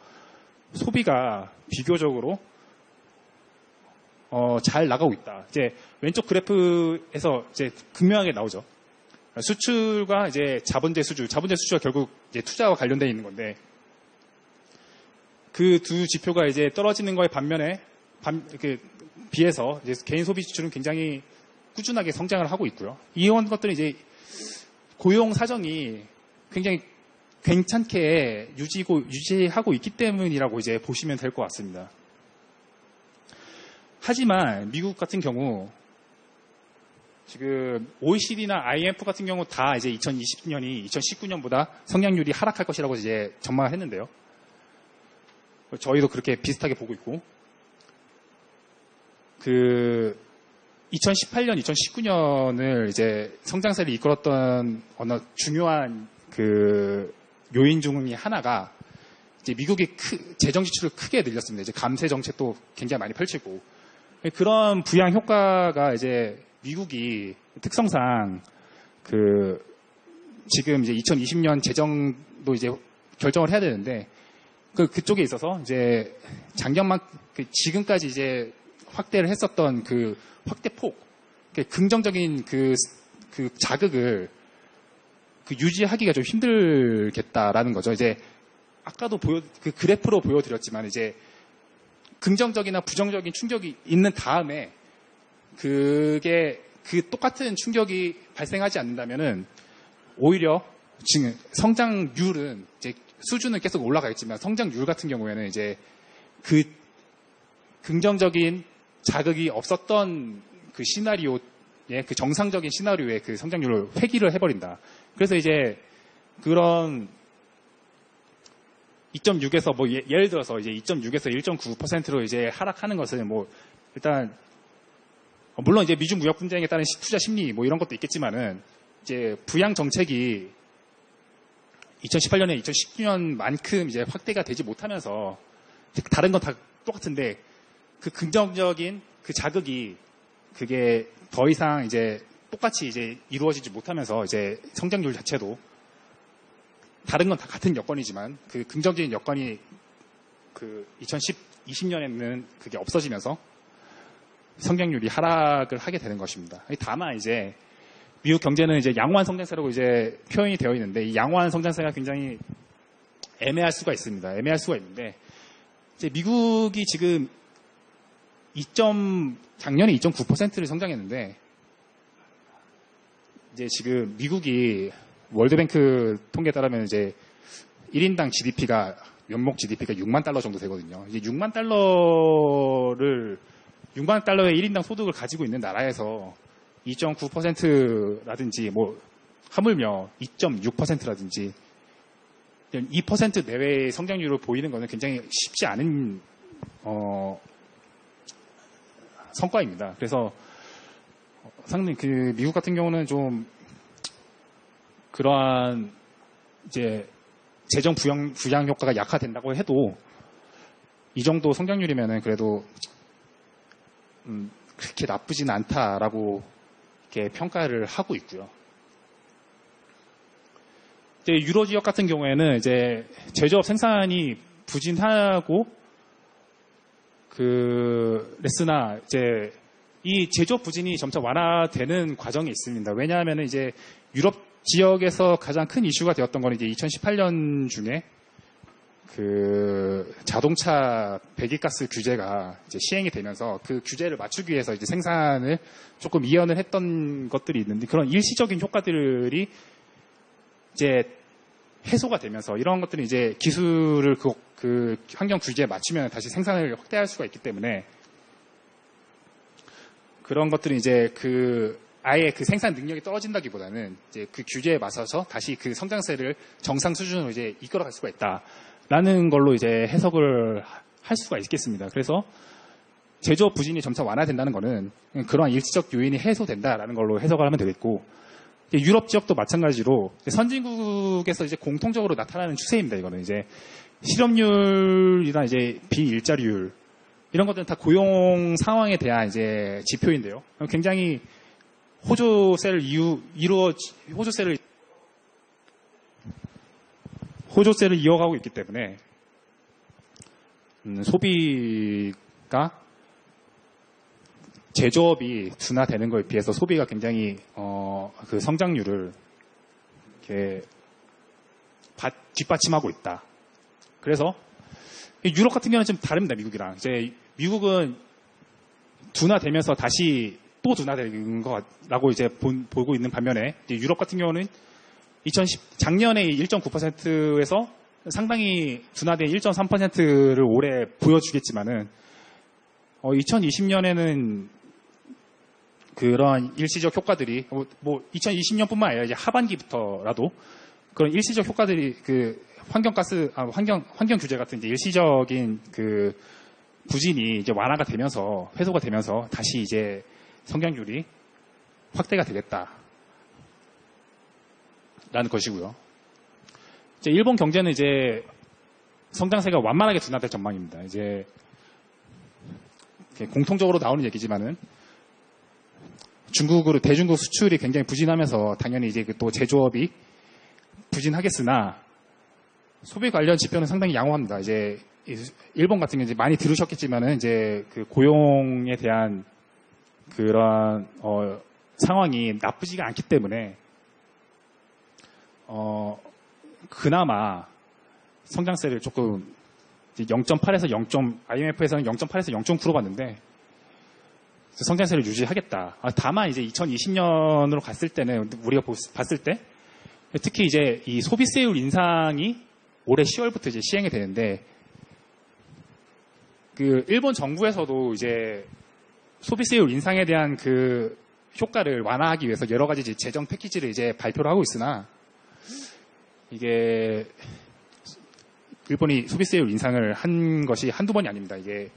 소비가 비교적으로 잘 나가고 있다. 이제 왼쪽 그래프에서 이제 극명하게 나오죠. 수출과 이제 자본재 수주가 결국 이제 투자와 관련되어 있는 건데 그 두 지표가 이제 떨어지는 거에 반면에 비해서 이제 개인 소비 지출은 굉장히 꾸준하게 성장을 하고 있고요. 이런 것들은 이제 고용 사정이 굉장히 괜찮게 유지하고 있기 때문이라고 이제 보시면 될 것 같습니다. 하지만 미국 같은 경우 지금 OECD나 IMF 같은 경우 다 이제 2020년이 2019년보다 성장률이 하락할 것이라고 이제 전망을 했는데요. 저희도 그렇게 비슷하게 보고 있고, 2018년, 2019년을 이제 성장세를 이끌었던 어느 중요한 요인 중의 하나가 이제 미국이 재정 지출을 크게 늘렸습니다. 이제 감세 정책도 굉장히 많이 펼치고 그런 부양 효과가 이제 미국이 특성상 지금 이제 2020년 재정도 이제 결정을 해야 되는데 그쪽에 있어서 이제 작년만 지금까지 이제 확대를 했었던 확대폭, 긍정적인 자극을 유지하기가 좀 힘들겠다라는 거죠. 이제 아까도 그래프로 보여드렸지만 이제 긍정적이나 부정적인 충격이 있는 다음에 똑같은 충격이 발생하지 않는다면은 오히려 지금 성장률은 이제 수준은 계속 올라가겠지만 성장률 같은 경우에는 이제 긍정적인 자극이 없었던 시나리오의 정상적인 시나리오의 성장률을 회귀를 해버린다. 그래서 이제 그런 2.6에서 예를 들어서 이제 2.6에서 1.9%로 이제 하락하는 것은 일단 물론 이제 미중 무역 분쟁에 따른 투자 심리 이런 것도 있겠지만은 이제 부양 정책이 2018년에 2019년만큼 이제 확대가 되지 못하면서 다른 건 다 똑같은데 긍정적인 자극이 그게 더 이상 이제 똑같이 이제 이루어지지 못하면서 이제 성장률 자체도 다른 건 다 같은 여건이지만 긍정적인 여건이 2020년에는 그게 없어지면서 성장률이 하락을 하게 되는 것입니다. 다만 이제 미국 경제는 이제 양호한 성장세라고 이제 표현이 되어 있는데 이 양호한 성장세가 굉장히 애매할 수가 있습니다. 애매할 수가 있는데 이제 미국이 지금 작년에 2.9%를 성장했는데 이제 지금 미국이 월드뱅크 통계에 따르면 이제 1인당 연목 GDP가 6만 달러 정도 되거든요. 이제 6만 달러의 1인당 소득을 가지고 있는 나라에서 2.9%라든지 하물며 2.6%라든지 2% 내외의 성장률을 보이는 것은 굉장히 쉽지 않은 성과입니다. 그래서 상당히 미국 같은 경우는 좀 그러한 이제 재정 부양 효과가 약화된다고 해도 이 정도 성장률이면은 그래도 그렇게 나쁘진 않다라고 이렇게 평가를 하고 있고요. 이제 유로 지역 같은 경우에는 이제 제조업 생산이 부진하고 레스나 이제 이 제조업 부진이 점차 완화되는 과정이 있습니다. 왜냐하면 이제 유럽 지역에서 가장 큰 이슈가 되었던 건 이제 2018년 중에 자동차 배기가스 규제가 이제 시행이 되면서 그 규제를 맞추기 위해서 이제 생산을 조금 이연을 했던 것들이 있는데 그런 일시적인 효과들이 이제 해소가 되면서 이런 것들이 이제 기술을 그 환경 규제에 맞추면 다시 생산을 확대할 수가 있기 때문에 그런 것들이 이제 아예 생산 능력이 떨어진다기보다는 이제 그 규제에 맞서서 다시 그 성장세를 정상 수준으로 이제 이끌어갈 수가 있다라는 걸로 이제 해석을 할 수가 있겠습니다. 그래서 제조업 부진이 점차 완화된다는 거는 그러한 일시적 요인이 해소된다라는 걸로 해석을 하면 되겠고 유럽 지역도 마찬가지로 선진국에서 이제 공통적으로 나타나는 추세입니다. 이거는 이제 실업률이나 이제 비일자리율 이런 것들은 다 고용 상황에 대한 이제 지표인데요. 굉장히 호조세를 이어가고 있기 때문에 소비가 제조업이 둔화되는 거에 비해서 소비가 굉장히 그 성장률을 이렇게 뒷받침하고 있다. 그래서 유럽 같은 경우는 좀 다릅니다. 미국이랑 이제 미국은 둔화되면서 다시 또 둔화되는 거라고 이제 보고 있는 반면에 이제 유럽 같은 경우는 작년에 1.9%에서 상당히 둔화된 1.3%를 올해 보여주겠지만은 2020년에는 그런 일시적 효과들이 2020년뿐만 아니라 이제 하반기부터라도 그런 일시적 효과들이 환경 규제 같은 이제 일시적인 부진이 이제 완화가 되면서 회소가 되면서 다시 이제 성장률이 확대가 되겠다라는 것이고요. 이제 일본 경제는 이제 성장세가 완만하게 둔화될 전망입니다. 이제 공통적으로 나오는 얘기지만은 대중국 수출이 굉장히 부진하면서 당연히 이제 또 제조업이 부진하겠으나 소비 관련 지표는 상당히 양호합니다. 이제 일본 같은 경우 이제 많이 들으셨겠지만은 이제 고용에 대한 그런 상황이 나쁘지가 않기 때문에 그나마 성장세를 조금 0.8에서 IMF에서는 0.8에서 0.9로 봤는데 성장세를 유지하겠다. 다만 이제 2020년으로 갔을 때는 우리가 봤을 때 특히 이제 이 소비세율 인상이 올해 10월부터 이제 시행이 되는데 일본 정부에서도 이제 소비세율 인상에 대한 효과를 완화하기 위해서 여러 가지 재정 패키지를 이제 발표를 하고 있으나 이게 일본이 소비세율 인상을 한 것이 한두 번이 아닙니다. 이게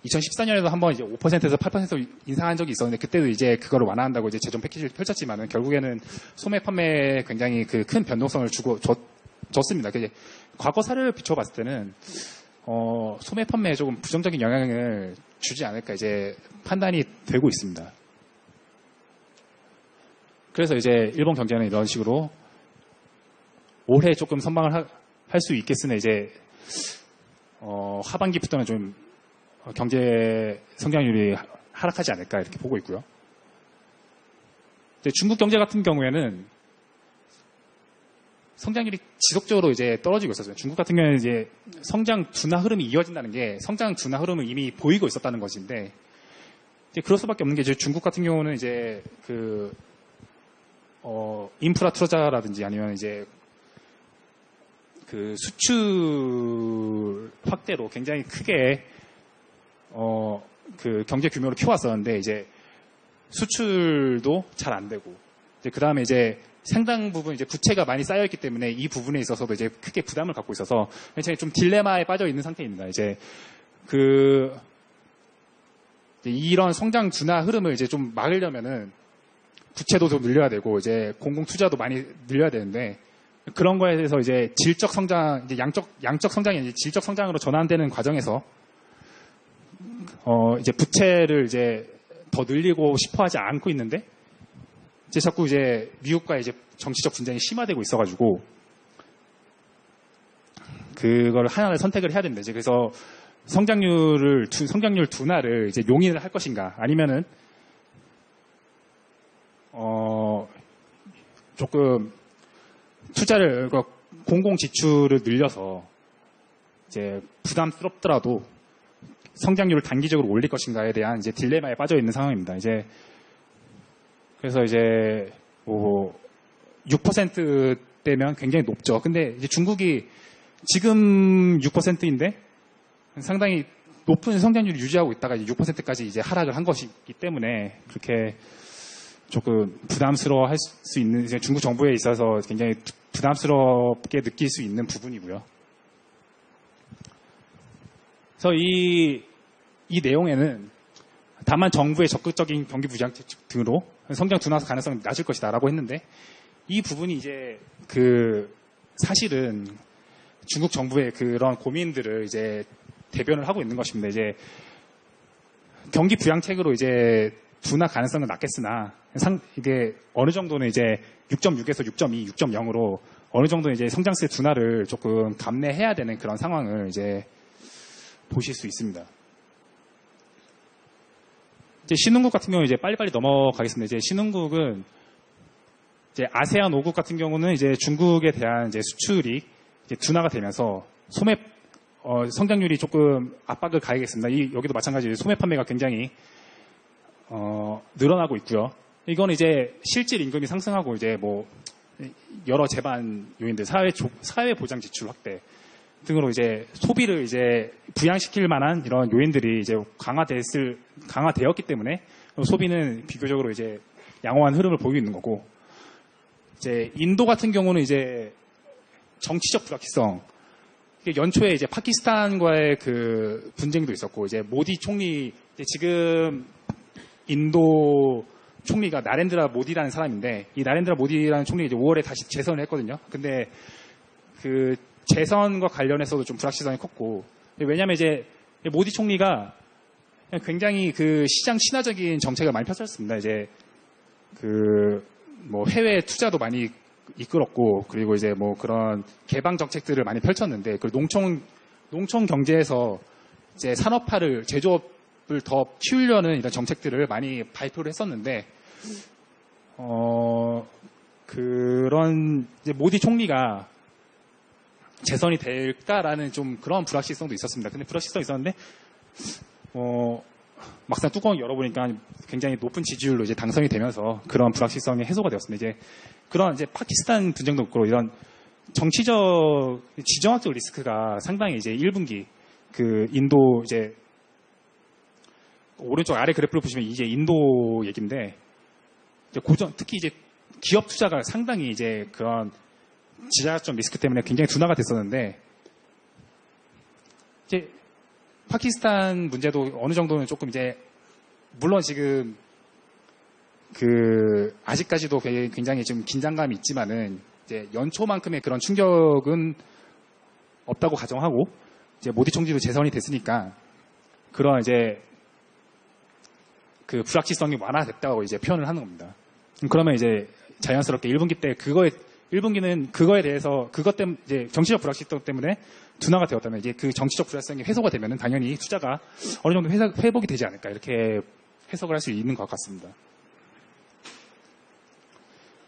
2014년에도 한번 이제 5%에서 8% 인상한 적이 있었는데 그때도 이제 그거를 완화한다고 이제 재정 패키지를 펼쳤지만은 결국에는 소매 판매에 굉장히 큰 변동성을 줬습니다. 과거 사례를 비춰봤을 때는 소매 판매에 조금 부정적인 영향을 주지 않을까 이제 판단이 되고 있습니다. 그래서 이제 일본 경제는 이런 식으로 올해 조금 선방을 할 수 있겠으나 이제 하반기부터는 좀 경제 성장률이 하락하지 않을까 이렇게 보고 있고요. 중국 경제 같은 경우에는 성장률이 지속적으로 이제 떨어지고 있었어요. 중국 같은 경우에는 이제 성장 둔화 흐름이 이어진다는 게 성장 둔화 흐름은 이미 보이고 있었다는 것인데 이제 그럴 수밖에 없는 게 이제 중국 같은 경우는 이제 인프라 투자라든지 아니면 이제 수출 확대로 굉장히 크게 경제 규모를 키워왔었는데 이제 수출도 잘 안 되고 그 다음에 이제 상당 부분 이제 부채가 많이 쌓여있기 때문에 이 부분에 있어서도 이제 크게 부담을 갖고 있어서 굉장히 좀 딜레마에 빠져 있는 상태입니다. 이제 이런 성장 둔화 흐름을 이제 좀 막으려면은 부채도 좀 늘려야 되고 이제 공공 투자도 많이 늘려야 되는데 그런 거에 대해서 이제 질적 성장, 이제 양적 성장이 이제 질적 성장으로 전환되는 과정에서 이제 부채를 이제 더 늘리고 싶어 하지 않고 있는데 이제 자꾸 이제 미국과 이제 정치적 분쟁이 심화되고 있어가지고 그걸 하나를 선택을 해야 됩니다. 이제 그래서 성장률 둔화를 이제 용인을 할 것인가 아니면은 조금 투자를 공공 지출을 늘려서 이제 부담스럽더라도 성장률을 단기적으로 올릴 것인가에 대한 이제 딜레마에 빠져 있는 상황입니다. 이제 그래서 이제 뭐 6%대면 굉장히 높죠. 근데 이제 중국이 지금 6%인데 상당히 높은 성장률을 유지하고 있다가 이제 6%까지 이제 하락을 한 것이기 때문에 그렇게 조금 부담스러워할 수 있는 이제 중국 정부에 있어서 굉장히 부담스럽게 느낄 수 있는 부분이고요. 그래서 이 내용에는 다만 정부의 적극적인 경기 부양책 등으로 성장 둔화 가능성이 낮을 것이다라고 했는데 이 부분이 이제 사실은 중국 정부의 그런 고민들을 이제 대변을 하고 있는 것입니다. 이제 경기 부양책으로 이제 둔화 가능성은 낮겠으나 이게 어느 정도는 이제 6.6에서 6.2, 6.0으로 어느 정도 이제 성장세 둔화를 조금 감내해야 되는 그런 상황을 이제 보실 수 있습니다. 이제 신흥국 같은 경우 이제 빨리빨리 넘어가겠습니다. 이제 신흥국은 이제 아세안 5국 같은 경우는 이제 중국에 대한 이제 수출이 이제 둔화가 되면서 성장률이 조금 압박을 가하겠습니다. 여기도 마찬가지로 소매 판매가 굉장히 늘어나고 있고요. 이건 이제 실질 임금이 상승하고 이제 뭐 여러 제반 요인들, 사회 보장 지출 확대 등으로 이제 소비를 이제 부양시킬 만한 이런 요인들이 이제 강화되었기 때문에 소비는 비교적으로 이제 양호한 흐름을 보이고 있는 거고, 이제 인도 같은 경우는 이제 정치적 불확실성, 연초에 이제 파키스탄과의 그 분쟁도 있었고, 이제 모디 총리, 지금 인도 총리가 나렌드라 모디라는 사람인데, 이 나렌드라 모디라는 총리 이제 5월에 다시 재선을 했거든요. 근데 그 재선과 관련해서도 좀 불확실성이 컸고, 왜냐면 이제 모디 총리가 굉장히 그 시장 친화적인 정책을 많이 펼쳤습니다. 이제 뭐 해외 투자도 많이 이끌었고, 그리고 이제 뭐 그런 개방 정책들을 많이 펼쳤는데, 그리고 농촌 경제에서 이제 산업화를, 제조업을 더 키우려는 이런 정책들을 많이 발표를 했었는데, 그런 이제 모디 총리가 재선이 될까라는 좀 그런 불확실성도 있었습니다. 근데 불확실성이 있었는데, 막상 뚜껑을 열어보니까 굉장히 높은 지지율로 이제 당선이 되면서 그런 불확실성이 해소가 되었습니다. 이제 그런 이제 파키스탄 분쟁도 있고, 이런 정치적, 지정학적 리스크가 상당히 이제 1분기 그 인도 이제 오른쪽 아래 그래프를 보시면 이제 인도 얘기인데, 이제 특히 이제 기업 투자가 상당히 이제 그런 지정학적 리스크 때문에 굉장히 둔화가 됐었는데, 이제 파키스탄 문제도 어느 정도는 조금 이제, 물론 지금 아직까지도 굉장히 좀 긴장감이 있지만은, 이제 연초만큼의 그런 충격은 없다고 가정하고, 이제 모디 총리도 재선이 됐으니까, 그런 이제 그 불확실성이 완화됐다고 이제 표현을 하는 겁니다. 그러면 이제 자연스럽게 1분기 때 1분기는 그거에 대해서, 그것 때문에, 이제 정치적 불확실성 때문에 둔화가 되었다면, 이제 그 정치적 불확실성이 해소가 되면은 당연히 투자가 어느 정도 회복이 되지 않을까, 이렇게 해석을 할 수 있는 것 같습니다.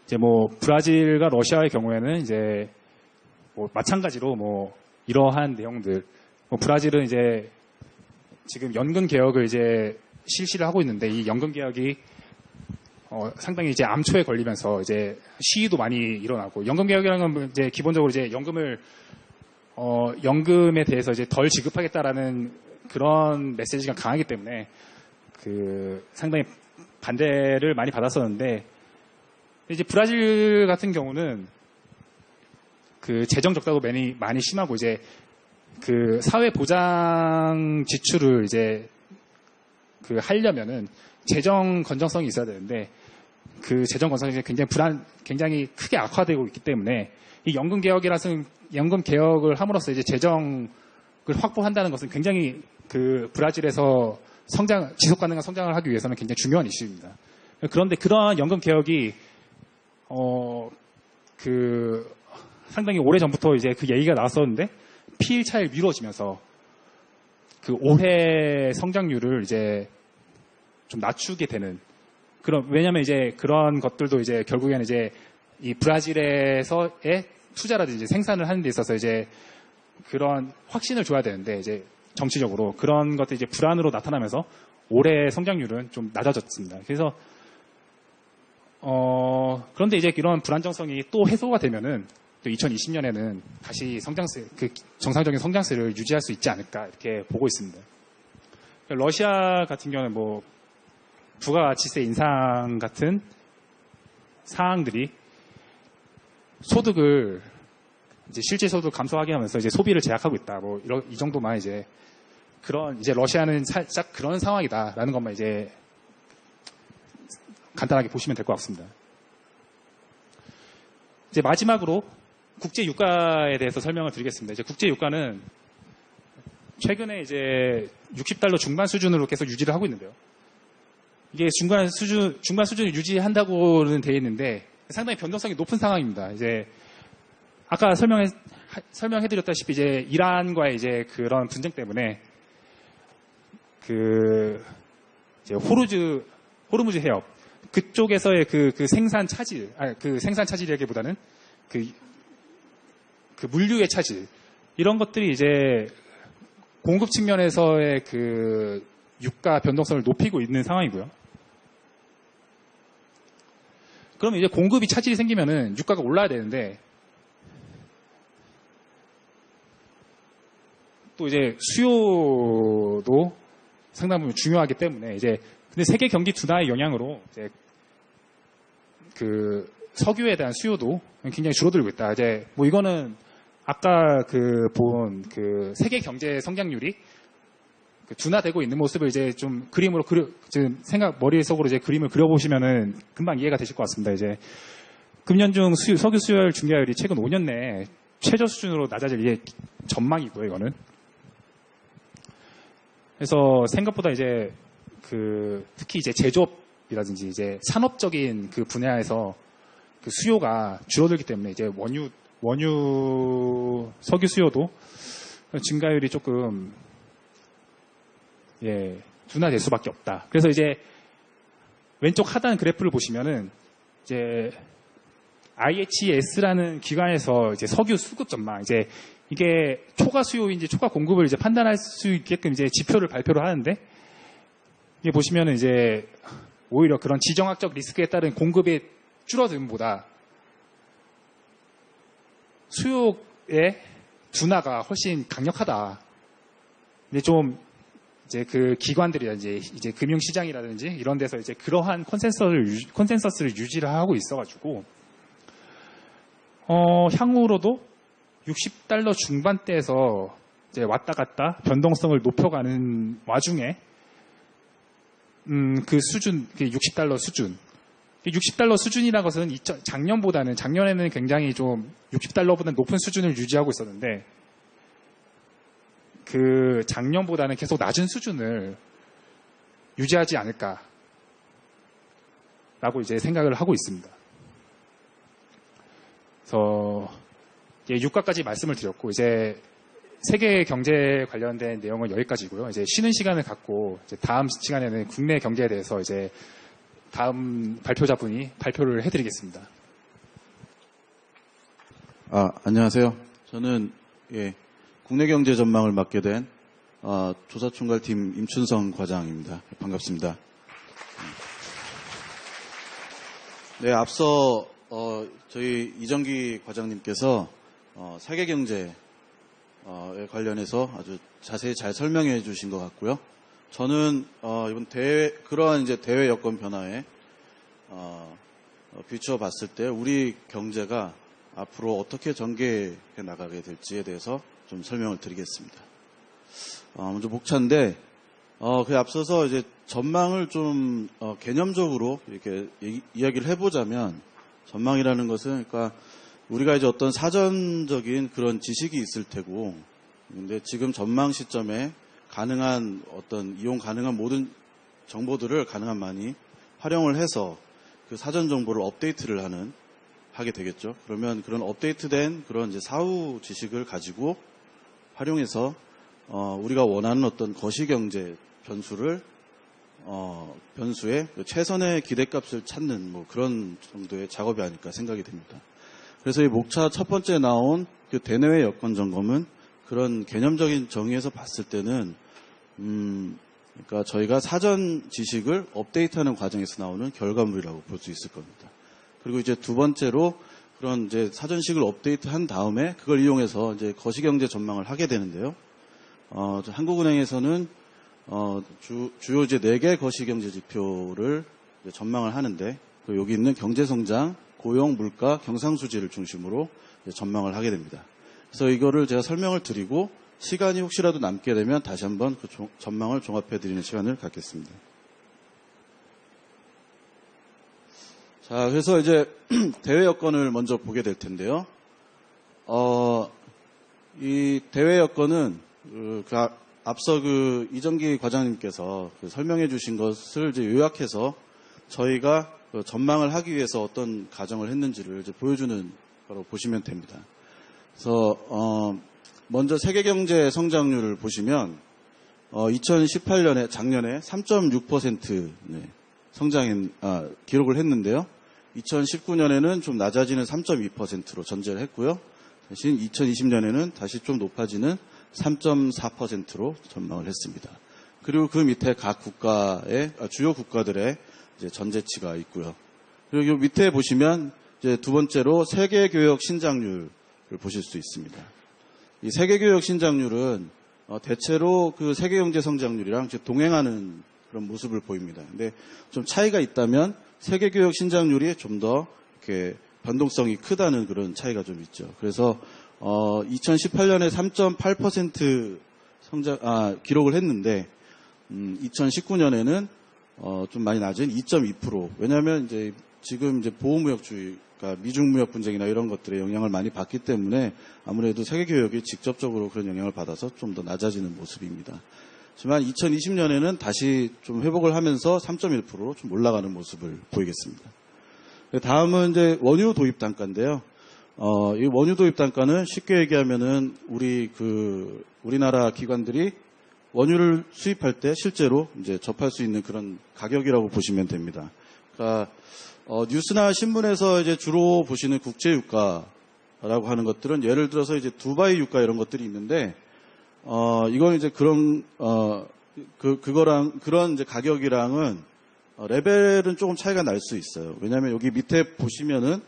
이제 뭐, 브라질과 러시아의 경우에는 이제 뭐, 마찬가지로 뭐, 이러한 내용들, 뭐 브라질은 이제 지금 연금 개혁을 이제 실시를 하고 있는데, 이 연금 개혁이 상당히 이제 암초에 걸리면서 이제 시위도 많이 일어나고, 연금 개혁이라는 건 이제 기본적으로 이제 연금에 대해서 이제 덜 지급하겠다라는 그런 메시지가 강하기 때문에 상당히 반대를 많이 받았었는데, 이제 브라질 같은 경우는 재정 적자도 많이 심하고, 이제 사회 보장 지출을 이제 하려면은 재정 건전성이 있어야 되는데, 그 재정 건설이 굉장히 크게 악화되고 있기 때문에 이 연금 개혁을 함으로써 이제 재정을 확보한다는 것은 굉장히 그 브라질에서 지속 가능한 성장을 하기 위해서는 굉장히 중요한 이슈입니다. 그런데 그러한 연금 개혁이 상당히 오래 전부터 이제 그 얘기가 나왔었는데 피일 차일 미뤄지면서 그 올해 성장률을 이제 좀 낮추게 되는 왜냐면 이제 그런 것들도 이제 결국에는 이제 이 브라질에서의 투자라든지 이제 생산을 하는 데 있어서 이제 그런 확신을 줘야 되는데 이제 정치적으로 그런 것들이 이제 불안으로 나타나면서 올해 성장률은 좀 낮아졌습니다. 그래서 그런데 이제 이런 불안정성이 또 해소가 되면은 또 2020년에는 다시 정상적인 성장세를 유지할 수 있지 않을까 이렇게 보고 있습니다. 러시아 같은 경우는 뭐 부가가치세 인상 같은 사항들이 소득을 이제 실제 소득 감소하게 하면서 이제 소비를 제약하고 있다. 뭐 이 정도만 이제 러시아는 살짝 그런 상황이다라는 것만 이제 간단하게 보시면 될 것 같습니다. 이제 마지막으로 국제 유가에 대해서 설명을 드리겠습니다. 이제 국제 유가는 최근에 이제 60달러 중반 수준으로 계속 유지를 하고 있는데요. 이게 중간 수준을 유지한다고는 되어 있는데 상당히 변동성이 높은 상황입니다. 이제 아까 설명해드렸다시피 이제 이란과의 이제 그런 분쟁 때문에 이제 호르무즈 해협 그쪽에서의 그 생산 차질이라기보다는 그 물류의 차질 이런 것들이 이제 공급 측면에서의 그 유가 변동성을 높이고 있는 상황이고요. 그러면 이제 공급이 차질이 생기면은 유가가 올라야 되는데 또 이제 수요도 상당 부분 중요하기 때문에 근데 세계 경기 둔화의 영향으로 이제 그 석유에 대한 수요도 굉장히 줄어들고 있다. 이제 뭐 이거는 아까 본 세계 경제 성장률이 둔화되고 있는 모습을 이제 좀 그림으로 지금 머릿속으로 이제 그림을 그려보시면은 금방 이해가 되실 것 같습니다. 이제 금년 중 석유 수요율 증가율이 최근 5년 내에 최저 수준으로 낮아질 전망이고요, 이거는. 그래서 생각보다 이제 특히 이제 제조업이라든지 이제 산업적인 그 분야에서 그 수요가 줄어들기 때문에 이제 원유 석유 수요도 증가율이 조금 둔화될 수밖에 없다. 그래서 이제 왼쪽 하단 그래프를 보시면은 이제 IHS라는 기관에서 이제 석유 수급 전망 이게 초과 수요인지 초과 공급을 이제 판단할 수 있게끔 이제 지표를 발표를 하는데 이게 보시면은 이제 오히려 그런 지정학적 리스크에 따른 공급의 줄어듦보다 수요의 둔화가 훨씬 강력하다. 근데 좀 이제 그 기관들이라든지 이제 금융시장이라든지 이런 데서 이제 그러한 컨센서스를 유지를 하고 있어가지고 향후로도 60달러 중반대에서 이제 왔다 갔다 변동성을 높여가는 와중에 그 수준, 60달러 수준. 60달러 수준이라는 것은 작년에는 굉장히 좀 60달러보다 높은 수준을 유지하고 있었는데 그 작년보다는 계속 낮은 수준을 유지하지 않을까라고 이제 생각을 하고 있습니다. 그래서 유가까지 말씀을 드렸고 이제 세계 경제 관련된 내용은 여기까지고요. 이제 쉬는 시간을 갖고 이제 다음 시간에는 국내 경제에 대해서 이제 다음 발표자분이 발표를 해드리겠습니다. 안녕하세요. 저는 국내 경제 전망을 맡게 된 조사총괄팀 임춘성 과장입니다. 반갑습니다. 네, 앞서 저희 이정기 과장님께서 세계 경제에 관련해서 아주 자세히 잘 설명해 주신 것 같고요. 저는 이번 그러한 이제 대외 여건 변화에 비춰봤을 때 우리 경제가 앞으로 어떻게 전개해 나가게 될지에 대해서 좀 설명을 드리겠습니다. 먼저 목차인데 그 앞서서 이제 전망을 좀 개념적으로 이렇게 이야기를 해보자면, 전망이라는 것은 그러니까 우리가 이제 어떤 사전적인 그런 지식이 있을 테고, 근데 지금 전망 시점에 가능한 어떤 이용 가능한 모든 정보들을 가능한 많이 활용을 해서 그 사전 정보를 업데이트를 하게 되겠죠. 그러면 그런 업데이트된 그런 이제 사후 지식을 가지고 활용해서 우리가 원하는 어떤 거시경제 변수의 최선의 기대값을 찾는 뭐 그런 정도의 작업이 아닐까 생각이 됩니다. 그래서 이 목차 첫 번째 나온 그 대내외 여건 점검은 그런 개념적인 정의에서 봤을 때는 그러니까 저희가 사전 지식을 업데이트하는 과정에서 나오는 결과물이라고 볼 수 있을 겁니다. 그리고 이제 두 번째로 그런 이제 사전식을 업데이트한 다음에 그걸 이용해서 이제 거시경제 전망을 하게 되는데요. 한국은행에서는 주요 이제 4개 거시경제 지표를 이제 전망을 하는데, 여기 있는 경제성장, 고용, 물가, 경상수지를 중심으로 이제 전망을 하게 됩니다. 그래서 이거를 제가 설명을 드리고 시간이 혹시라도 남게 되면 다시 한번 그 전망을 종합해 드리는 시간을 갖겠습니다. 자, 그래서 이제 대외 여건을 먼저 보게 될 텐데요. 이 대외 여건은 앞서 이정기 과장님께서 설명해 주신 것을 이제 요약해서 저희가 전망을 하기 위해서 어떤 가정을 했는지를 이제 보여주는 거로 보시면 됩니다. 그래서 먼저 세계 경제 성장률을 보시면 2018년에 작년에 3.6% 기록을 했는데요. 2019년에는 좀 낮아지는 3.2%로 전제를 했고요. 대신 2020년에는 다시 좀 높아지는 3.4%로 전망을 했습니다. 그리고 그 밑에 각 주요 국가들의 이제 전제치가 있고요. 그리고 밑에 보시면 이제 두 번째로 세계교역 신장률을 보실 수 있습니다. 이 세계교역 신장률은 대체로 그 세계경제 성장률이랑 동행하는 그런 모습을 보입니다. 근데 좀 차이가 있다면 세계교역 신장률이 좀 더 이렇게 변동성이 크다는 그런 차이가 좀 있죠. 그래서 2018년에 3.8% 기록을 했는데 2019년에는 좀 많이 낮은 2.2%. 왜냐하면 이제 지금 이제 보호무역주의, 그러니까 미중무역 분쟁이나 이런 것들의 영향을 많이 받기 때문에 아무래도 세계교역이 직접적으로 그런 영향을 받아서 좀 더 낮아지는 모습입니다. 하지만 2020년에는 다시 좀 회복을 하면서 3.1%로 좀 올라가는 모습을 보이겠습니다. 다음은 이제 원유 도입 단가인데요. 이 원유 도입 단가는 쉽게 얘기하면은 우리나라 기관들이 원유를 수입할 때 실제로 이제 접할 수 있는 그런 가격이라고 보시면 됩니다. 그러니까 뉴스나 신문에서 이제 주로 보시는 국제 유가라고 하는 것들은 예를 들어서 이제 두바이 유가 이런 것들이 있는데 이건 이제 그거랑 그런 이제 가격이랑은 레벨은 조금 차이가 날 수 있어요. 왜냐하면 여기 밑에 보시면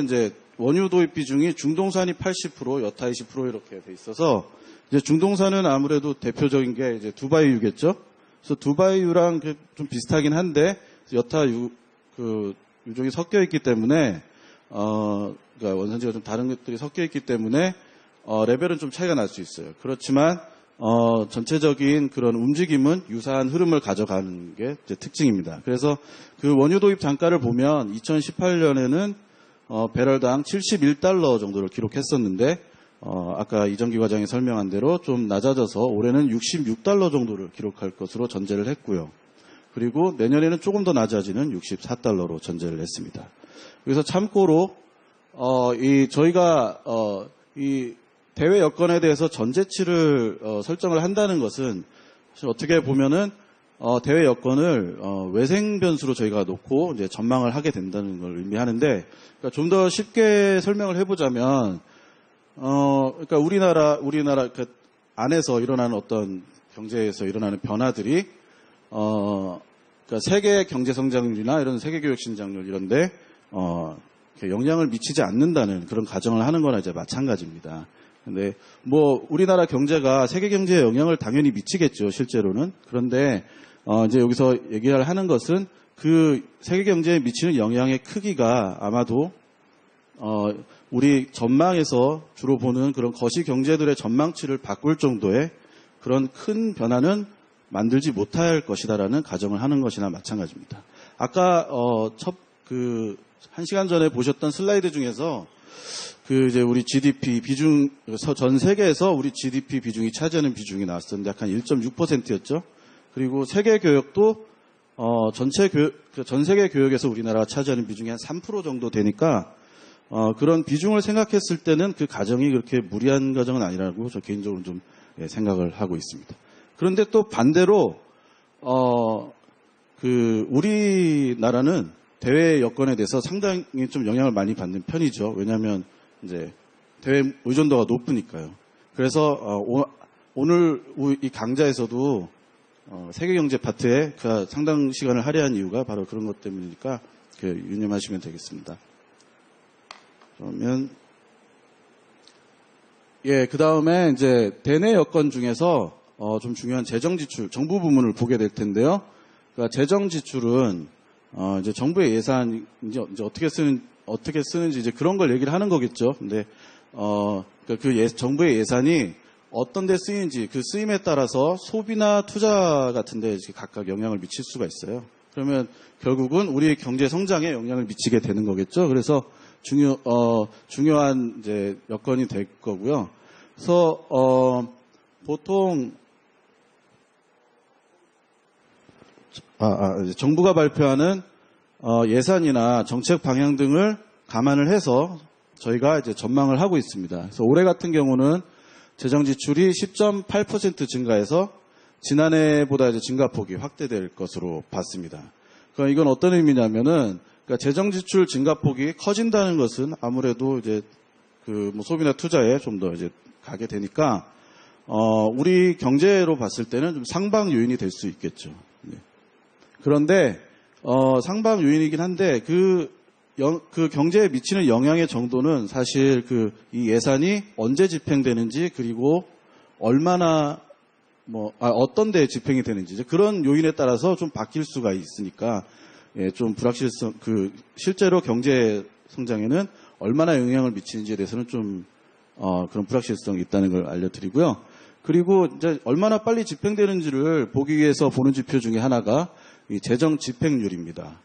이제 원유 도입 비중이 중동산이 80%, 여타 20% 이렇게 돼 있어서 이제 중동산은 아무래도 대표적인 게 이제 두바이유겠죠. 그래서 두바이유랑 좀 비슷하긴 한데 여타 유종이 섞여 있기 때문에 그러니까 원산지가 좀 다른 것들이 섞여 있기 때문에 레벨은 좀 차이가 날 수 있어요. 그렇지만 전체적인 그런 움직임은 유사한 흐름을 가져가는 게 이제 특징입니다. 그래서 그 원유 도입 단가를 보면 2018년에는 배럴당 71달러 정도를 기록했었는데 아까 이정기 과장이 설명한 대로 좀 낮아져서 올해는 66달러 정도를 기록할 것으로 전제를 했고요. 그리고 내년에는 조금 더 낮아지는 64달러로 전제를 했습니다. 그래서 참고로 저희가 이 대외 여건에 대해서 전제치를 설정을 한다는 것은 어떻게 보면은 대외 여건을 외생 변수로 저희가 놓고 이제 전망을 하게 된다는 걸 의미하는데, 그러니까 좀 더 쉽게 설명을 해보자면 그러니까 우리나라 그 안에서 일어나는 어떤 경제에서 일어나는 변화들이 그러니까 세계 경제 성장률이나 이런 세계 교육 신장률 이런데 영향을 미치지 않는다는 그런 가정을 하는 거나 이제 마찬가지입니다. 근데 뭐 우리나라 경제가 세계 경제에 영향을 당연히 미치겠죠, 실제로는. 그런데 이제 여기서 얘기를 하는 것은 그 세계 경제에 미치는 영향의 크기가 아마도 우리 전망에서 주로 보는 그런 거시 경제들의 전망치를 바꿀 정도의 그런 큰 변화는 만들지 못할 것이다라는 가정을 하는 것이나 마찬가지입니다. 아까 한 시간 전에 보셨던 슬라이드 중에서 이제 우리 GDP 비중, 전 세계에서 우리 GDP 비중이 차지하는 비중이 나왔었는데 약간 1.6%였죠. 그리고 세계 교역도 전 세계 교역에서 우리나라가 차지하는 비중이 한 3% 정도 되니까 그런 비중을 생각했을 때는 그 가정이 그렇게 무리한 가정은 아니라고 저 개인적으로 좀 생각을 하고 있습니다. 그런데 또 반대로 우리나라는 대외 여건에 대해서 상당히 좀 영향을 많이 받는 편이죠. 왜냐하면 이제 대외 의존도가 높으니까요. 그래서 오늘 이 강좌에서도 세계경제 파트에 상당 시간을 할애한 이유가 바로 그런 것 때문이니까 유념하시면 되겠습니다. 그러면 그 다음에 이제 대내 여건 중에서 좀 중요한 재정 지출, 정부 부문을 보게 될 텐데요. 그러니까 재정 지출은 이제 정부의 예산 이제 어떻게 쓰는지 이제 그런 걸 얘기를 하는 거겠죠. 근데 그러니까 정부의 예산이 어떤 데 쓰이는지 그 쓰임에 따라서 소비나 투자 같은 데 각각 영향을 미칠 수가 있어요. 그러면 결국은 우리 경제 성장에 영향을 미치게 되는 거겠죠. 그래서 중요한 이제 여건이 될 거고요. 그래서 보통 정부가 발표하는 예산이나 정책 방향 등을 감안을 해서 저희가 이제 전망을 하고 있습니다. 그래서 올해 같은 경우는 재정 지출이 10.8% 증가해서 지난해보다 이제 증가폭이 확대될 것으로 봤습니다. 그러니까 이건 어떤 의미냐면은 그러니까 재정 지출 증가폭이 커진다는 것은 아무래도 이제 소비나 투자에 좀 더 이제 가게 되니까 우리 경제로 봤을 때는 좀 상방 요인이 될 수 있겠죠. 네. 그런데 상방 요인이긴 한데 그 경제에 미치는 영향의 정도는 사실 이 예산이 언제 집행되는지 그리고 얼마나 어떤 데 집행이 되는지 그런 요인에 따라서 좀 바뀔 수가 있으니까 좀 불확실성 실제로 경제 성장에는 얼마나 영향을 미치는지에 대해서는 좀 그런 불확실성이 있다는 걸 알려드리고요. 그리고 이제 얼마나 빨리 집행되는지를 보기 위해서 보는 지표 중에 하나가 이 재정 집행률입니다.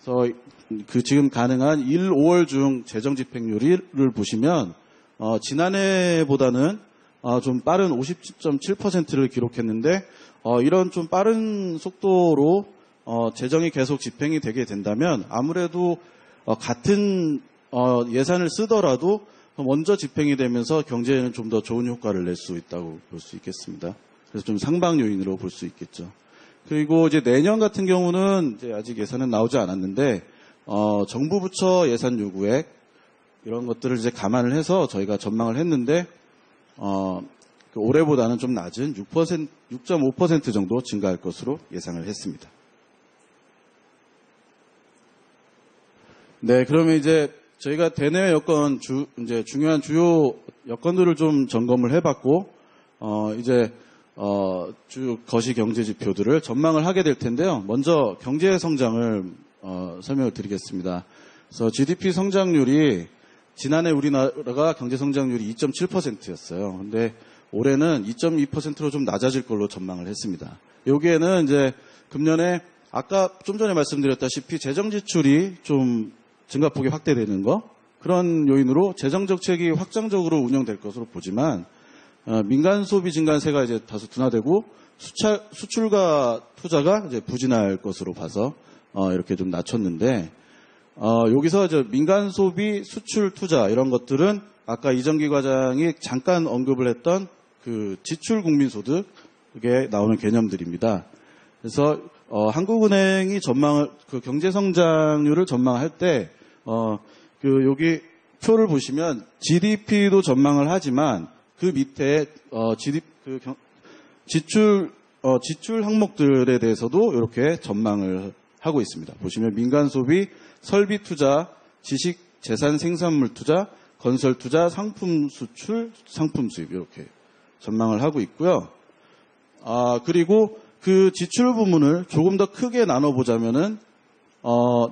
그래서 지금 가능한 1, 5월 중 재정 집행률을 보시면 지난해보다는 좀 빠른 50.7%를 기록했는데 이런 좀 빠른 속도로 재정이 계속 집행이 되게 된다면 아무래도 같은 예산을 쓰더라도 먼저 집행이 되면서 경제에는 좀 더 좋은 효과를 낼 수 있다고 볼 수 있겠습니다. 그래서 좀 상방 요인으로 볼 수 있겠죠. 그리고 이제 내년 같은 경우는 이제 아직 예산은 나오지 않았는데 정부 부처 예산 요구액 이런 것들을 이제 감안을 해서 저희가 전망을 했는데 올해보다는 좀 낮은 6.5% 정도 증가할 것으로 예상을 했습니다. 네, 그러면 이제 저희가 대내외 여건 이제 중요한 주요 여건들을 좀 점검을 해봤고 이제 주 거시 경제 지표들을 전망을 하게 될 텐데요. 먼저 경제 성장을 설명을 드리겠습니다. 그래서 GDP 성장률이 지난해 우리나라가 경제 성장률이 2.7%였어요. 근데 올해는 2.2%로 좀 낮아질 걸로 전망을 했습니다. 여기에는 이제 금년에 아까 좀 전에 말씀드렸다시피 재정 지출이 좀 증가폭이 확대되는 거 그런 요인으로 재정 정책이 확장적으로 운영될 것으로 보지만 민간 소비 증가세가 이제 다소 둔화되고 수출과 투자가 이제 부진할 것으로 봐서 이렇게 좀 낮췄는데 여기서 이제 민간 소비, 수출, 투자 이런 것들은 아까 이정기 과장이 잠깐 언급을 했던 그 지출 국민소득에 나오는 개념들입니다. 그래서 한국은행이 경제 성장률을 전망할 때 여기 표를 보시면 GDP도 전망을 하지만 그 밑에 지출 항목들에 대해서도 이렇게 전망을 하고 있습니다. 보시면 민간 소비, 설비 투자, 지식 재산 생산물 투자, 건설 투자, 상품 수출, 상품 수입 이렇게 전망을 하고 있고요. 그리고 그 지출 부문을 조금 더 크게 나눠보자면은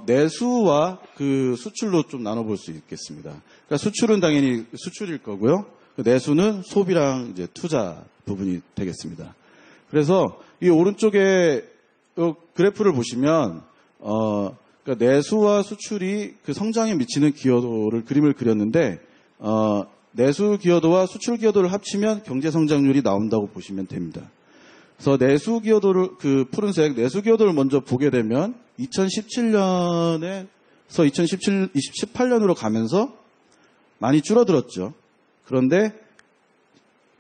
내수와 그 수출로 좀 나눠볼 수 있겠습니다. 그러니까 수출은 당연히 수출일 거고요. 내수는 소비랑 이제 투자 부분이 되겠습니다. 그래서 이 오른쪽에 이 그래프를 보시면 그러니까 내수와 수출이 그 성장에 미치는 기여도를 그림을 그렸는데 내수 기여도와 수출 기여도를 합치면 경제 성장률이 나온다고 보시면 됩니다. 그래서 내수 기여도를 그 푸른색 내수 기여도를 먼저 보게 되면 2017년에서 2018년으로 가면서 많이 줄어들었죠. 그런데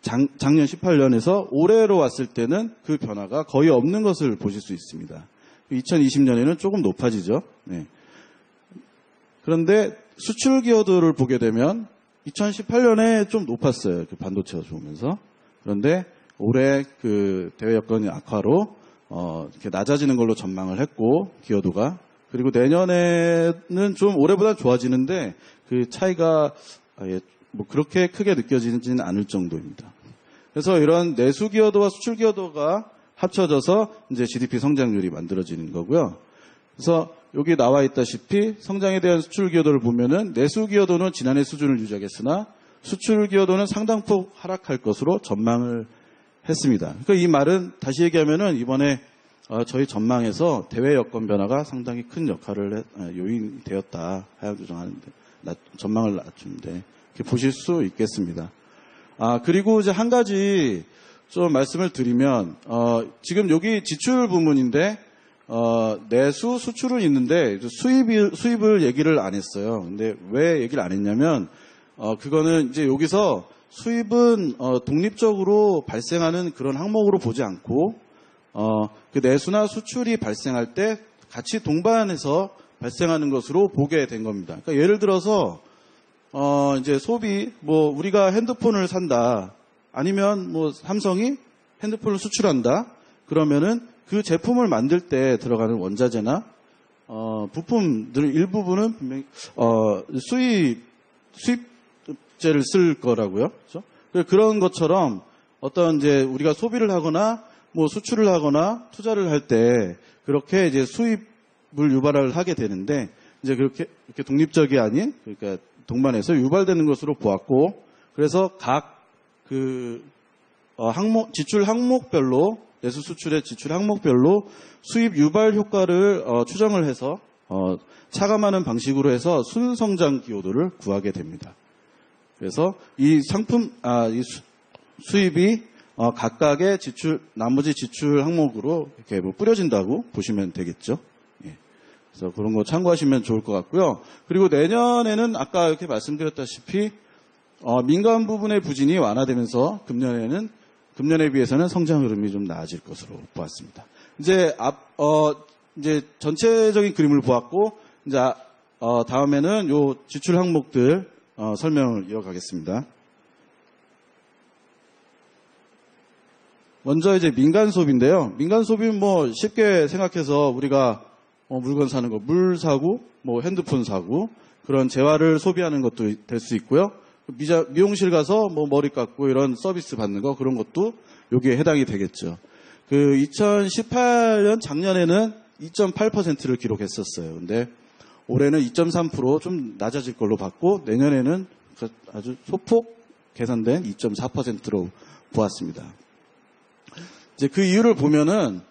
작년 18년에서 올해로 왔을 때는 그 변화가 거의 없는 것을 보실 수 있습니다. 2020년에는 조금 높아지죠. 네. 그런데 수출 기여도를 보게 되면 2018년에 좀 높았어요. 그 반도체가 좋으면서. 그런데 올해 그 대외 여건의 악화로 이렇게 낮아지는 걸로 전망을 했고 기여도가 그리고 내년에는 좀 올해보다 좋아지는데 그 차이가 뭐 그렇게 크게 느껴지지는 않을 정도입니다. 그래서 이런 내수 기여도와 수출 기여도가 합쳐져서 이제 GDP 성장률이 만들어지는 거고요. 그래서 여기 나와 있다시피 성장에 대한 수출 기여도를 보면은 내수 기여도는 지난해 수준을 유지하겠으나 수출 기여도는 상당폭 하락할 것으로 전망을 했습니다. 그러니까 이 말은 다시 얘기하면은 이번에 저희 전망에서 대외 여건 변화가 상당히 큰 역할을 요인이 되었다 하향 조정하는데 전망을 낮추는데 이렇게 보실 수 있겠습니다. 그리고 이제 한 가지 좀 말씀을 드리면 지금 여기 지출 부문인데 내수 수출은 있는데 수입을 얘기를 안 했어요. 근데 왜 얘기를 안 했냐면 그거는 이제 여기서 수입은 독립적으로 발생하는 그런 항목으로 보지 않고 그 내수나 수출이 발생할 때 같이 동반해서 발생하는 것으로 보게 된 겁니다. 그러니까 예를 들어서 이제 소비 뭐 우리가 핸드폰을 산다 아니면 뭐 삼성이 핸드폰을 수출한다 그러면은 그 제품을 만들 때 들어가는 원자재나 부품들 일부분은 분명히 수입제를 쓸 거라고요. 그렇죠? 그런 것처럼 어떤 이제 우리가 소비를 하거나 뭐 수출을 하거나 투자를 할 때 그렇게 이제 수입을 유발을 하게 되는데 이제 그렇게 독립적이 아닌 그러니까 동반해서 유발되는 것으로 보았고 그래서 각 그 항목 지출 항목별로 내수 수출의 지출 항목별로 수입 유발 효과를 추정을 해서 차감하는 방식으로 해서 순성장 기여도를 구하게 됩니다. 그래서 이 상품 이 수입이 각각의 지출 나머지 지출 항목으로 이렇게 뭐 뿌려진다고 보시면 되겠죠. 예. 그래서 그런 거 참고하시면 좋을 것 같고요. 그리고 내년에는 아까 이렇게 말씀드렸다시피 민간 부분의 부진이 완화되면서 금년에 비해서는 성장 흐름이 좀 나아질 것으로 보았습니다. 이제 이제 전체적인 그림을 보았고 이제 다음에는 요 지출 항목들 설명을 이어가겠습니다. 먼저 이제 민간 소비인데요. 민간 소비는 뭐 쉽게 생각해서 우리가 물건 사는 거, 물 사고, 뭐 핸드폰 사고 그런 재화를 소비하는 것도 될 수 있고요. 미용실 가서 뭐 머리 깎고 이런 서비스 받는 거 그런 것도 여기에 해당이 되겠죠. 그 2018년 작년에는 2.8%를 기록했었어요. 근데 올해는 2.3% 좀 낮아질 걸로 봤고 내년에는 아주 소폭 개선된 2.4%로 보았습니다. 이제 그 이유를 보면은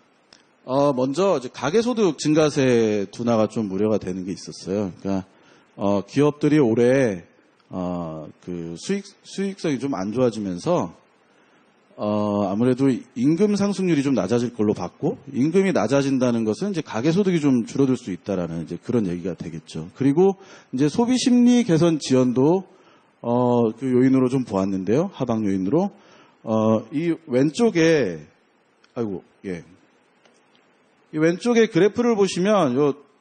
먼저 이제 가계소득 증가세 둔화가 좀 우려가 되는 게 있었어요. 그러니까 기업들이 올해 그 수익성이 좀 안 좋아지면서 아무래도 임금 상승률이 좀 낮아질 걸로 봤고 임금이 낮아진다는 것은 이제 가계소득이 좀 줄어들 수 있다라는 이제 그런 얘기가 되겠죠. 그리고 이제 소비 심리 개선 지원도 그 요인으로 좀 보았는데요. 하방 요인으로 이 왼쪽에 이 왼쪽에 그래프를 보시면 요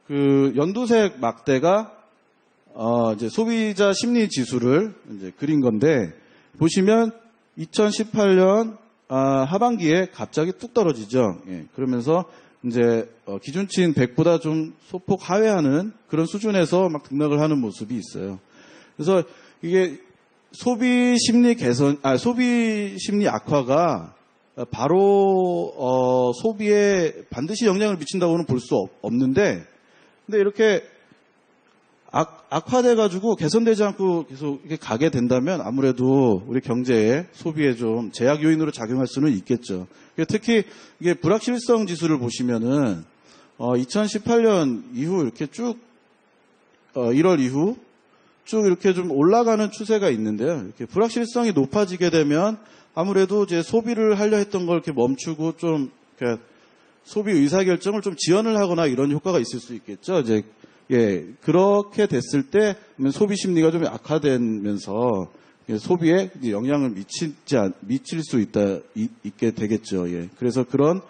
그 연두색 막대가 이제 소비자 심리 지수를 이제 그린 건데 보시면 2018년 하반기에 갑자기 뚝 떨어지죠. 예, 그러면서 이제 기준치인 100보다 좀 소폭 하회하는 그런 수준에서 막 등락을 하는 모습이 있어요. 그래서 이게 소비 심리 개선, 소비 심리 악화가 바로 소비에 반드시 영향을 미친다고는 볼 수 없는데, 근데 이렇게 악화돼가지고 개선되지 않고 계속 이렇게 가게 된다면 아무래도 우리 경제에 소비에 좀 제약 요인으로 작용할 수는 있겠죠. 특히 이게 불확실성 지수를 보시면은 2018년 이후 이렇게 쭉 1월 이후 쭉 이렇게 좀 올라가는 추세가 있는데요. 이렇게 불확실성이 높아지게 되면 아무래도 이제 소비를 하려 했던 걸 이렇게 멈추고 좀 이렇게 소비 의사결정을 좀 지연을 하거나 이런 효과가 있을 수 있겠죠. 이제 그렇게 됐을 때 소비 심리가 좀 악화되면서 소비에 영향을 미칠 수 있게 되겠죠. 그래서 그런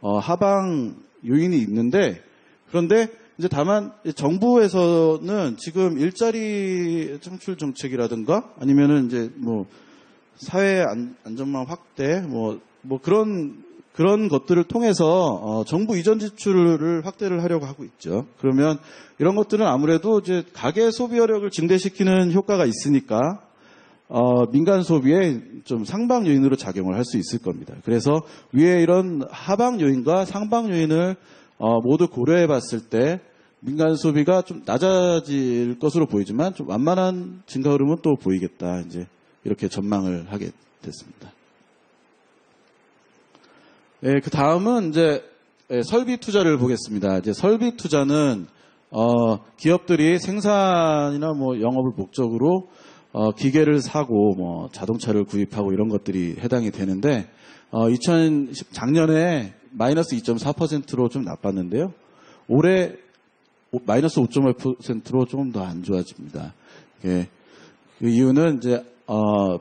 하방 요인이 있는데, 그런데 이제 다만 정부에서는 지금 일자리 창출 정책이라든가 아니면은 이제 뭐 사회 안전망 확대 뭐 그런 것들을 통해서 정부 이전 지출을 확대를 하려고 하고 있죠. 그러면 이런 것들은 아무래도 이제 가계 소비여력을 증대시키는 효과가 있으니까 민간 소비에 좀 상방 요인으로 작용을 할 수 있을 겁니다. 그래서 위에 이런 하방 요인과 상방 요인을 모두 고려해 봤을 때 민간 소비가 좀 낮아질 것으로 보이지만 좀 완만한 증가 흐름은 또 보이겠다. 이제 이렇게 전망을 하게 됐습니다. 그 다음은 이제 설비 투자를 보겠습니다. 이제 설비 투자는 기업들이 생산이나 뭐 영업을 목적으로 기계를 사고 뭐 자동차를 구입하고 이런 것들이 해당이 되는데 작년에 마이너스 2.4%로 좀 나빴는데요. 올해 마이너스 5.5%로 조금 더 안 좋아집니다. 그 이유는 이제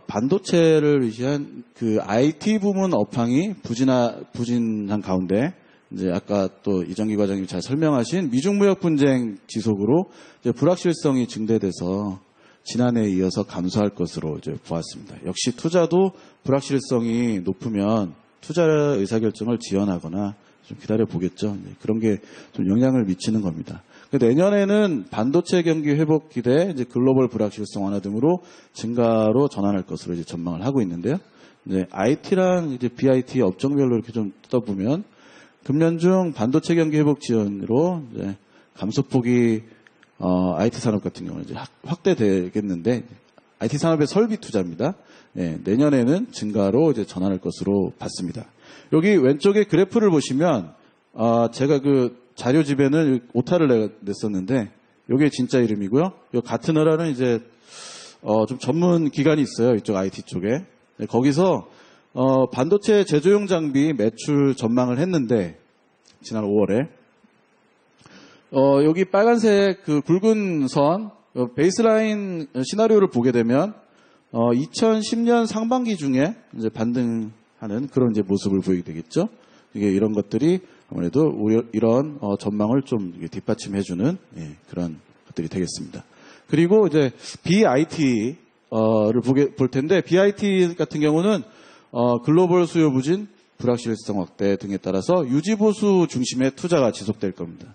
반도체를 위한 그 IT 부문 업황이 부진한 가운데 이제 아까 또 이정기 과장님이 잘 설명하신 미중무역 분쟁 지속으로 이제 불확실성이 증대돼서 지난해에 이어서 감소할 것으로 이제 보았습니다. 역시 투자도 불확실성이 높으면 투자 의사결정을 지연하거나 좀 기다려 보겠죠. 그런 게 좀 영향을 미치는 겁니다. 내년에는 반도체 경기 회복 기대, 이제 글로벌 불확실성 완화 등으로 증가로 전환할 것으로 이제 전망을 하고 있는데요. 이제 IT랑 이제 BIT 업종별로 이렇게 좀 뜯어보면 금년 중 반도체 경기 회복 지연으로 이제 감소폭이 IT 산업 같은 경우는 이제 확대되겠는데 IT 산업의 설비 투자입니다. 내년에는 증가로 이제 전환할 것으로 봤습니다. 여기 왼쪽에 그래프를 보시면 제가 그 자료집에는 오타를 냈었는데 이게 진짜 이름이고요. 이 같은 나라는 이제 좀 전문 기관이 있어요. 이쪽 IT 쪽에. 거기서 반도체 제조용 장비 매출 전망을 했는데 지난 5월에 여기 빨간색 그 굵은 선 베이스라인 시나리오를 보게 되면 2010년 상반기 중에 이제 반등하는 그런 이제 모습을 보이게 되겠죠. 이게 이런 것들이 아무래도 이런 전망을 좀 뒷받침해주는 그런 것들이 되겠습니다. 그리고 이제 BIT를 볼 텐데 BIT 같은 경우는 글로벌 수요 부진, 불확실성 확대 등에 따라서 유지 보수 중심의 투자가 지속될 겁니다.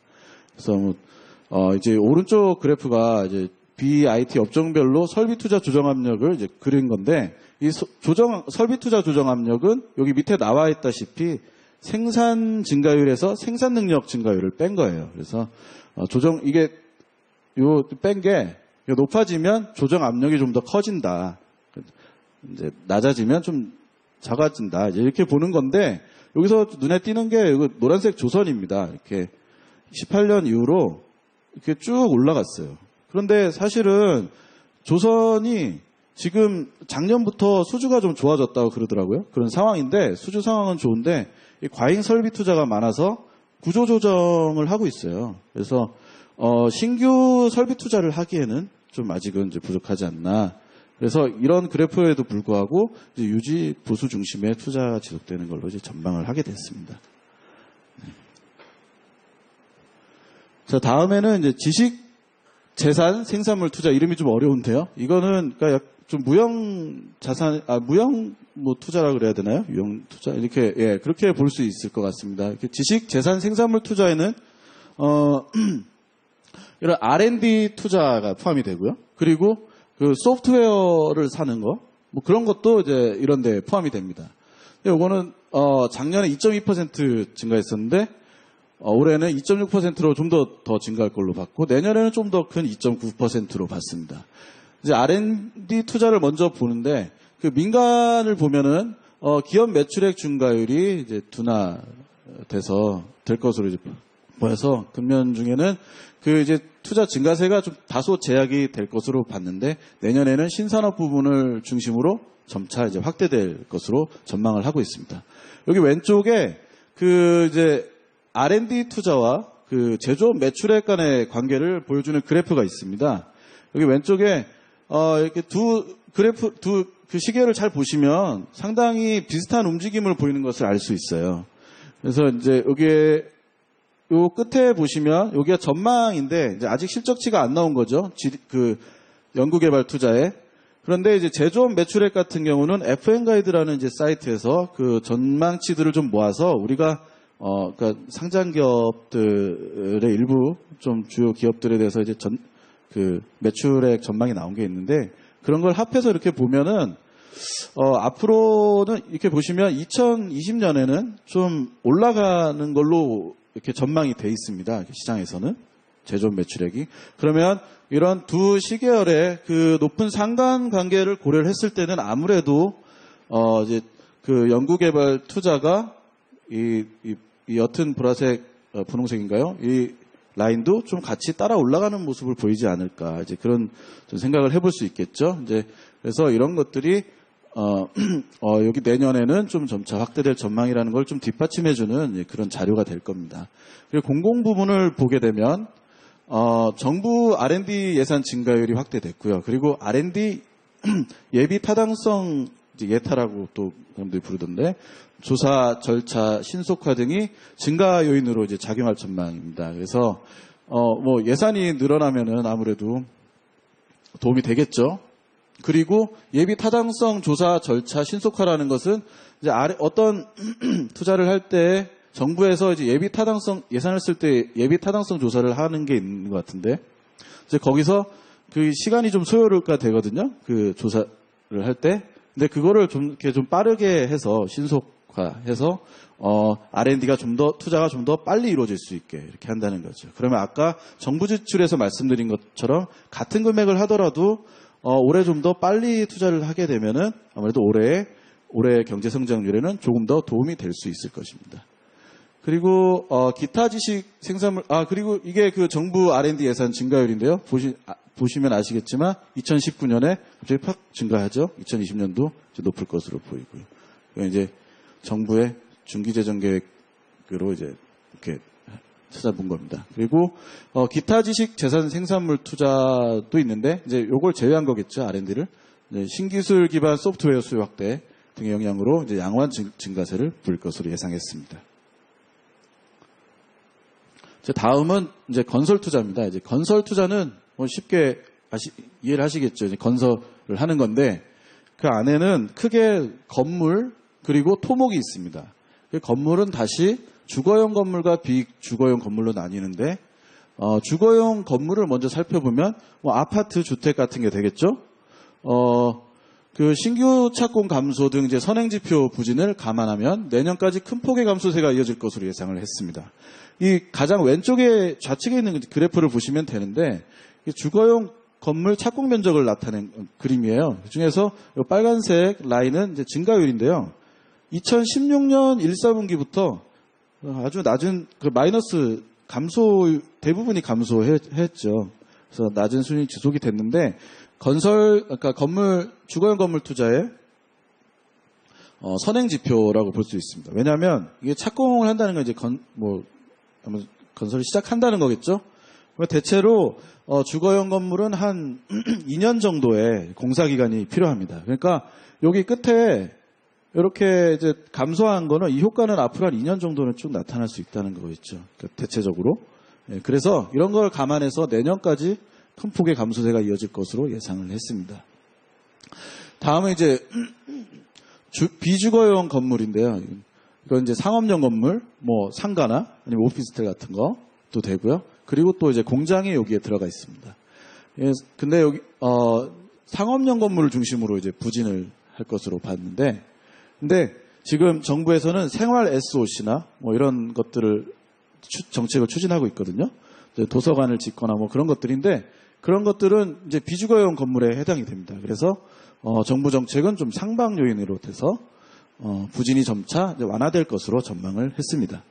그래서 이제 오른쪽 그래프가 이제 BIT 업종별로 설비 투자 조정 압력을 이제 그린 건데 이 설비 투자 조정 압력은 여기 밑에 나와 있다시피 생산 증가율에서 생산 능력 증가율을 뺀 거예요. 그래서 이게 뺀 게 높아지면 조정 압력이 좀 더 커진다. 이제 낮아지면 좀 작아진다. 이렇게 보는 건데 여기서 눈에 띄는 게 노란색 조선입니다. 이렇게 18년 이후로 이렇게 쭉 올라갔어요. 그런데 사실은 조선이 지금 작년부터 수주가 좀 좋아졌다고 그러더라고요. 그런 상황인데 수주 상황은 좋은데 과잉 설비 투자가 많아서 구조 조정을 하고 있어요. 그래서 신규 설비 투자를 하기에는 좀 아직은 이제 부족하지 않나. 그래서 이런 그래프에도 불구하고 이제 유지 보수 중심의 투자가 지속되는 걸로 이제 전망을 하게 됐습니다. 자, 다음에는 이제 지식 재산 생산물 투자 이름이 좀 어려운데요. 이거는 그러니까 좀 무형 투자라 그래야 되나요? 유형 투자 이렇게 그렇게 볼 수 있을 것 같습니다. 이렇게 지식 재산 생산물 투자에는 이런 R&D 투자가 포함이 되고요. 그리고 그 소프트웨어를 사는 거 뭐 그런 것도 이제 이런 데 포함이 됩니다. 근데 이거는 작년에 2.2% 증가했었는데 올해는 2.6%로 좀 더 증가할 걸로 봤고 내년에는 좀 더 큰 2.9%로 봤습니다. 이제 R&D 투자를 먼저 보는데 그 민간을 보면은 기업 매출액 증가율이 이제 둔화돼서 될 것으로 이제 보여서 금년 중에는 그 이제 투자 증가세가 좀 다소 제약이 될 것으로 봤는데 내년에는 신산업 부분을 중심으로 점차 이제 확대될 것으로 전망을 하고 있습니다. 여기 왼쪽에 그 이제 R&D 투자와 그 제조업 매출액 간의 관계를 보여주는 그래프가 있습니다. 여기 왼쪽에 이렇게 두 그 시계를 잘 보시면 상당히 비슷한 움직임을 보이는 것을 알 수 있어요. 그래서 이제 여기에 요 끝에 보시면 여기가 전망인데 이제 아직 실적치가 안 나온 거죠. 그 연구개발 투자에. 그런데 이제 제조업 매출액 같은 경우는 FN가이드라는 이제 사이트에서 그 전망치들을 좀 모아서 우리가 그러니까 상장 기업들의 일부 좀 주요 기업들에 대해서 이제 그 매출액 전망이 나온 게 있는데 그런 걸 합해서 이렇게 보면은 앞으로는 이렇게 보시면 2020년에는 좀 올라가는 걸로 이렇게 전망이 돼 있습니다. 시장에서는 제조업 매출액이. 그러면 이런 두 시계열의 그 높은 상관관계를 고려를 했을 때는 아무래도 이제 그 연구개발 투자가 이 옅은 보라색 분홍색인가요? 이 라인도 좀 같이 따라 올라가는 모습을 보이지 않을까 이제 그런 좀 생각을 해볼 수 있겠죠. 이제 그래서 이런 것들이 여기 내년에는 좀 점차 확대될 전망이라는 걸 좀 뒷받침해주는 그런 자료가 될 겁니다. 그리고 공공 부분을 보게 되면 정부 R&D 예산 증가율이 확대됐고요. 그리고 R&D 예비 타당성 예타라고 또 사람들이 부르던데 조사 절차 신속화 등이 증가 요인으로 이제 작용할 전망입니다. 그래서 뭐 예산이 늘어나면은 아무래도 도움이 되겠죠. 그리고 예비 타당성 조사 절차 신속화라는 것은 이제 어떤 투자를 할 때 정부에서 이제 예비 타당성 예산을 쓸 때 예비 타당성 조사를 하는 게 있는 것 같은데 이제 거기서 그 시간이 좀 소요가 되거든요. 그 조사를 할 때. 근데 그거를 좀 이렇게 좀 빠르게 해서 신속화해서 R&D가 좀 더 투자가 좀 더 빨리 이루어질 수 있게 이렇게 한다는 거죠. 그러면 아까 정부 지출에서 말씀드린 것처럼 같은 금액을 하더라도 올해 좀 더 빨리 투자를 하게 되면은 아무래도 올해 경제 성장률에는 조금 더 도움이 될 수 있을 것입니다. 그리고 기타 지식 생산물 그리고 이게 그 정부 R&D 예산 증가율인데요. 보시면 아시겠지만 2019년에 갑자기 팍 증가하죠. 2020년도 이제 높을 것으로 보이고요. 이제 정부의 중기재정 계획으로 이제 이렇게 찾아본 겁니다. 그리고 기타 지식 재산 생산물 투자도 있는데 이제 요걸 제외한 거겠죠. R&D를 신기술 기반 소프트웨어 수요 확대 등의 영향으로 이제 양호한 증가세를 보일 것으로 예상했습니다. 다음은 이제 건설 투자입니다. 이제 건설 투자는 쉽게 이해를 하시겠죠. 이제 건설을 하는 건데 그 안에는 크게 건물 그리고 토목이 있습니다. 그 건물은 다시 주거용 건물과 비주거용 건물로 나뉘는데 주거용 건물을 먼저 살펴보면 아파트, 주택 같은 게 되겠죠. 그 신규 착공 감소 등 이제 선행지표 부진을 감안하면 내년까지 큰 폭의 감소세가 이어질 것으로 예상을 했습니다. 이 가장 왼쪽에 좌측에 있는 그래프를 보시면 되는데 주거용 건물 착공 면적을 나타낸 그림이에요. 그 중에서 이 빨간색 라인은 이제 증가율인데요. 2016년 1, 4분기부터 아주 낮은 그 마이너스 감소 대부분이 감소했죠. 그래서 낮은 수준이 지속이 됐는데 그러니까 주거용 건물 투자의 선행 지표라고 볼 수 있습니다. 왜냐하면 이게 착공을 한다는 건 이제 건설을 시작한다는 거겠죠. 대체로 주거용 건물은 한 2년 정도의 공사 기간이 필요합니다. 그러니까 여기 끝에 이렇게 이제 감소한 거는 이 효과는 앞으로 한 2년 정도는 쭉 나타날 수 있다는 거겠죠. 그러니까 대체적으로. 그래서 이런 걸 감안해서 내년까지 큰 폭의 감소세가 이어질 것으로 예상을 했습니다. 다음은 이제 비주거용 건물인데요. 이건 이제 상업용 건물, 상가나 아니면 오피스텔 같은 것도 되고요. 그리고 또 이제 공장이 여기에 들어가 있습니다. 근데 여기 상업용 건물을 중심으로 이제 부진을 할 것으로 봤는데, 근데 지금 정부에서는 생활 SOC나 이런 것들을 정책을 추진하고 있거든요. 도서관을 짓거나 뭐 그런 것들인데 그런 것들은 이제 비주거용 건물에 해당이 됩니다. 그래서 정부 정책은 좀 상방 요인으로 돼서 부진이 점차 이제 완화될 것으로 전망을 했습니다.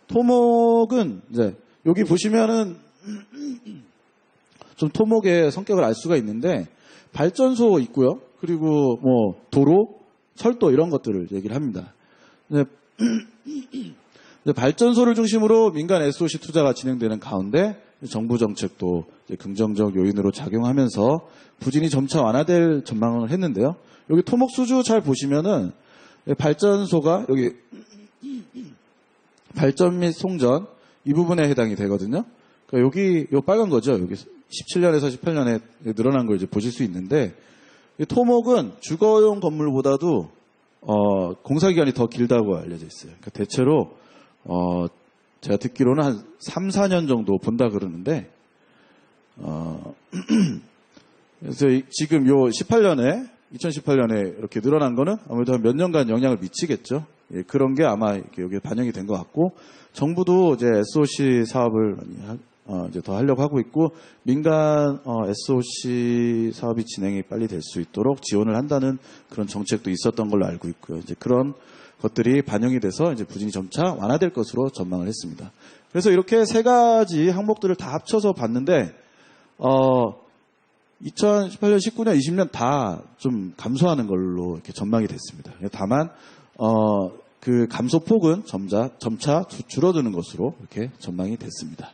토목은 이제 여기 보시면은 좀 토목의 성격을 알 수가 있는데 발전소 있고요. 그리고 뭐 도로, 철도 이런 것들을 얘기를 합니다. 발전소를 중심으로 민간 SOC 투자가 진행되는 가운데 정부 정책도 긍정적 요인으로 작용하면서 부진이 점차 완화될 전망을 했는데요. 여기 토목 수주 잘 보시면은 발전소가 여기 발전 및 송전 이 부분에 해당이 되거든요. 그러니까 여기 요 빨간 거죠. 여기 17년에서 18년에 늘어난 걸 이제 보실 수 있는데 이 토목은 주거용 건물보다도 공사 기간이 더 길다고 알려져 있어요. 그러니까 대체로 제가 듣기로는 한 3, 4년 정도 본다 그러는데 그래서 지금 요 2018년에 이렇게 늘어난 거는 아무래도 한 몇 년간 영향을 미치겠죠. 예, 그런 게 아마 이렇게 여기에 반영이 된 것 같고 정부도 이제 SOC 사업을 이제 더 하려고 하고 있고 민간 SOC 사업이 진행이 빨리 될 수 있도록 지원을 한다는 그런 정책도 있었던 걸로 알고 있고요. 이제 그런 것들이 반영이 돼서 이제 부진이 점차 완화될 것으로 전망을 했습니다. 그래서 이렇게 세 가지 항목들을 다 합쳐서 봤는데 2018년, 19년, 20년 다 좀 감소하는 걸로 이렇게 전망이 됐습니다. 다만 그 감소폭은 점차 줄어드는 것으로 이렇게 전망이 됐습니다.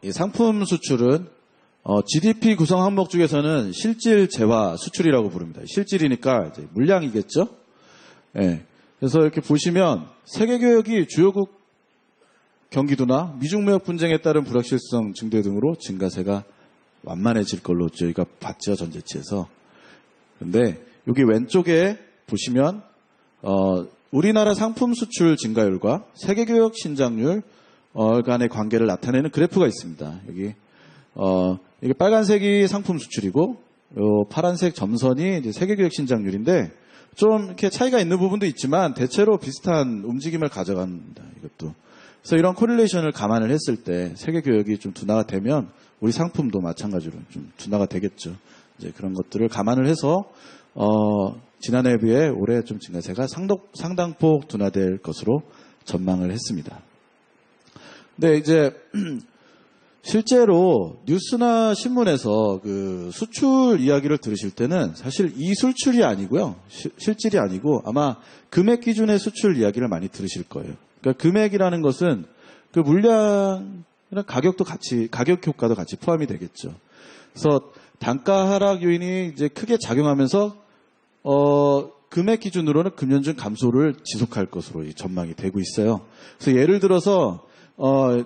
이 상품 수출은 GDP 구성 항목 중에서는 실질 재화 수출이라고 부릅니다. 실질이니까 이제 물량이겠죠. 예. 그래서 이렇게 보시면 세계 교역이 주요국 경기도나 미중 무역 분쟁에 따른 불확실성 증대 등으로 증가세가 완만해질 걸로 저희가 봤죠, 전제치에서. 근데 여기 왼쪽에 보시면 우리나라 상품 수출 증가율과 세계 교역 신장률 간의 관계를 나타내는 그래프가 있습니다. 여기 이게 빨간색이 상품 수출이고 요 파란색 점선이 이제 세계 교역 신장률인데 좀 이렇게 차이가 있는 부분도 있지만 대체로 비슷한 움직임을 가져갑니다. 이것도. 그래서 이런 코릴레이션을 감안을 했을 때 세계 교역이 좀 둔화가 되면 우리 상품도 마찬가지로 좀 둔화가 되겠죠. 이제 그런 것들을 감안을 해서 지난해에 비해 올해 좀 증가세가 상당폭 둔화될 것으로 전망을 했습니다. 근데 이제 실제로 뉴스나 신문에서 그 수출 이야기를 들으실 때는 사실 이 수출이 아니고요. 실질이 아니고 아마 금액 기준의 수출 이야기를 많이 들으실 거예요. 그러니까 금액이라는 것은 그 물량이랑 가격도 같이, 가격 효과도 같이 포함이 되겠죠. 그래서 단가 하락 요인이 이제 크게 작용하면서 금액 기준으로는 금년중 감소를 지속할 것으로 전망이 되고 있어요. 그래서 예를 들어서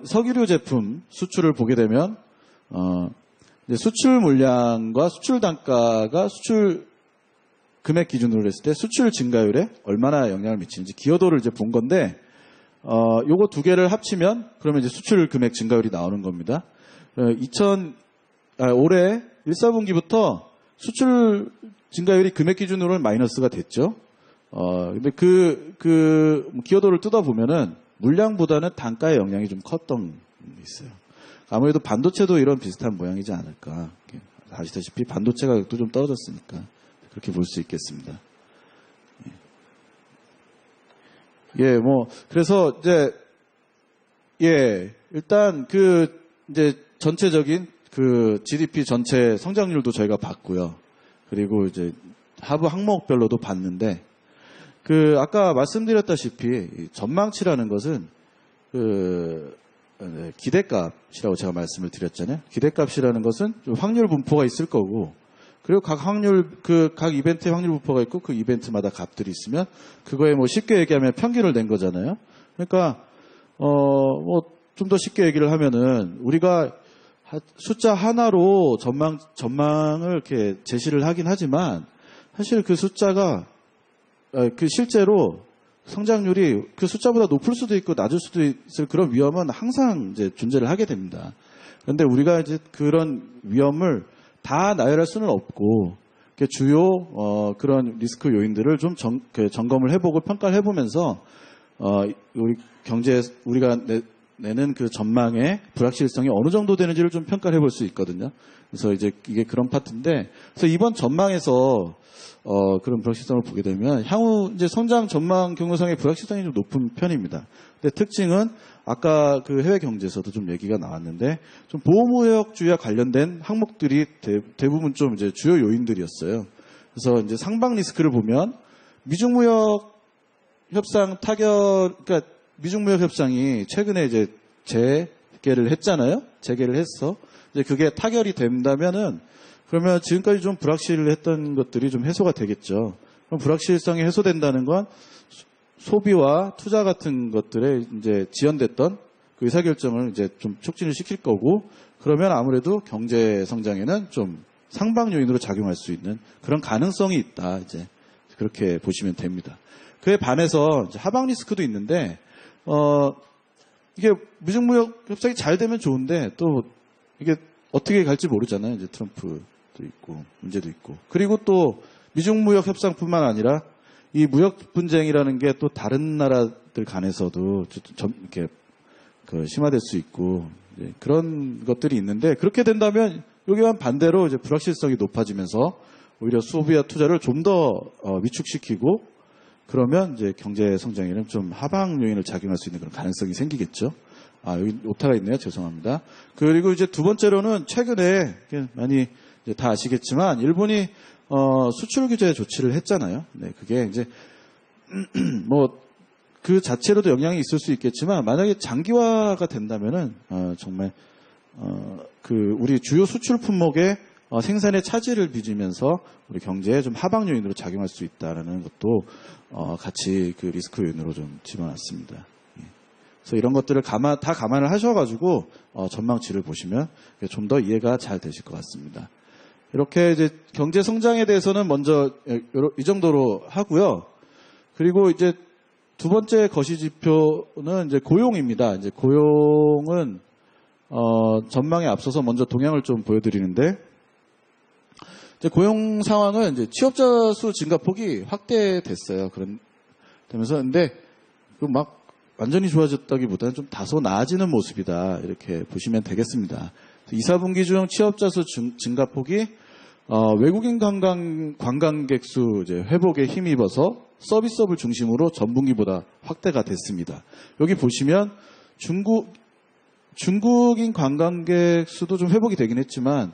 석유류 제품 수출을 보게 되면 이제 수출 물량과 수출 단가가 수출 금액 기준으로 했을 때 수출 증가율에 얼마나 영향을 미치는지 기여도를 이제 본 건데 요거 두 개를 합치면 그러면 이제 수출 금액 증가율이 나오는 겁니다. 올해 1, 4분기부터 수출 증가율이 금액 기준으로는 마이너스가 됐죠. 근데 그 기여도를 뜯어보면은 물량보다는 단가의 영향이 좀 컸던 게 있어요. 아무래도 반도체도 이런 비슷한 모양이지 않을까. 아시다시피 반도체 가격도 좀 떨어졌으니까 그렇게 볼 수 있겠습니다. 예, 그래서 일단 이제 전체적인 그 GDP 전체 성장률도 저희가 봤고요. 그리고 이제 하부 항목별로도 봤는데, 아까 말씀드렸다시피 전망치라는 것은 기대값이라고 제가 말씀을 드렸잖아요. 기대값이라는 것은 좀 확률 분포가 있을 거고, 그리고 각 이벤트에 확률 분포가 있고 그 이벤트마다 값들이 있으면 그거에 쉽게 얘기하면 평균을 낸 거잖아요. 그러니까 좀 더 쉽게 얘기를 하면은 우리가 숫자 하나로 전망을 이렇게 제시를 하긴 하지만 사실 그 숫자가 실제로 성장률이 그 숫자보다 높을 수도 있고 낮을 수도 있을 그런 위험은 항상 이제 존재를 하게 됩니다. 그런데 우리가 이제 그런 위험을 다 나열할 수는 없고 주요 그런 리스크 요인들을 좀 점검을 해보고 평가를 해보면서 우리 경제 우리가 내는 그 전망의 불확실성이 어느 정도 되는지를 좀 평가를 해볼 수 있거든요. 그래서 이제 이게 그런 파트인데, 그래서 이번 전망에서 그런 불확실성을 보게 되면 향후 이제 성장 전망 경로상의 불확실성이 좀 높은 편입니다. 근데 특징은 아까 그 해외 경제에서도 좀 얘기가 나왔는데, 좀 보호무역주의와 관련된 항목들이 대부분 좀 이제 주요 요인들이었어요. 그래서 이제 상방 리스크를 보면 미중무역 협상 그러니까 미중무역 협상이 최근에 이제 재개를 했잖아요. 재개를 했어. 이제 그게 타결이 된다면은, 그러면 지금까지 좀 불확실했던 것들이 좀 해소가 되겠죠. 그럼 불확실성이 해소된다는 건 소비와 투자 같은 것들에 이제 지연됐던 그 의사결정을 이제 좀 촉진을 시킬 거고, 그러면 아무래도 경제 성장에는 좀 상방 요인으로 작용할 수 있는 그런 가능성이 있다. 이제 그렇게 보시면 됩니다. 그에 반해서 이제 하방 리스크도 있는데, 이게 무중무역 협상이 잘 되면 좋은데 또 이게 어떻게 갈지 모르잖아요. 이제 트럼프도 있고 문제도 있고, 그리고 또 미중무역 협상뿐만 아니라 이 무역 분쟁이라는 게 또 다른 나라들 간에서도 이렇게 심화될 수 있고, 그런 것들이 있는데, 그렇게 된다면 여기와 반대로 이제 불확실성이 높아지면서 오히려 소비와 투자를 좀 더 위축시키고, 그러면 이제 경제 성장에는 좀 하방 요인을 작용할 수 있는 그런 가능성이 생기겠죠. 여기 오타가 있네요. 죄송합니다. 그리고 이제 두 번째로는 최근에 많이 이제 다 아시겠지만 일본이 수출 규제 조치를 했잖아요. 네, 그게 이제 뭐 그 자체로도 영향이 있을 수 있겠지만, 만약에 장기화가 된다면은 정말 그 우리 주요 수출 품목의 생산의 차질을 빚으면서 우리 경제에 좀 하방 요인으로 작용할 수 있다라는 것도 같이 그 리스크 요인으로 좀 집어놨습니다. 그래서 이런 것들을 다 감안을 하셔가지고 전망치를 보시면 좀 더 이해가 잘 되실 것 같습니다. 이렇게 이제 경제 성장에 대해서는 먼저 이 정도로 하고요. 그리고 이제 두 번째 거시지표는 이제 고용입니다. 이제 고용은 전망에 앞서서 먼저 동향을 좀 보여드리는데, 이제 고용 상황은 이제 취업자 수 증가폭이 확대됐어요. 그러면서 근데 막 완전히 좋아졌다기보다는 좀 다소 나아지는 모습이다, 이렇게 보시면 되겠습니다. 2, 4분기 중 취업자 수 증가폭이 외국인 관광객 수 이제 회복에 힘입어서 서비스업을 중심으로 전분기보다 확대가 됐습니다. 여기 보시면 중국인 관광객 수도 좀 회복이 되긴 했지만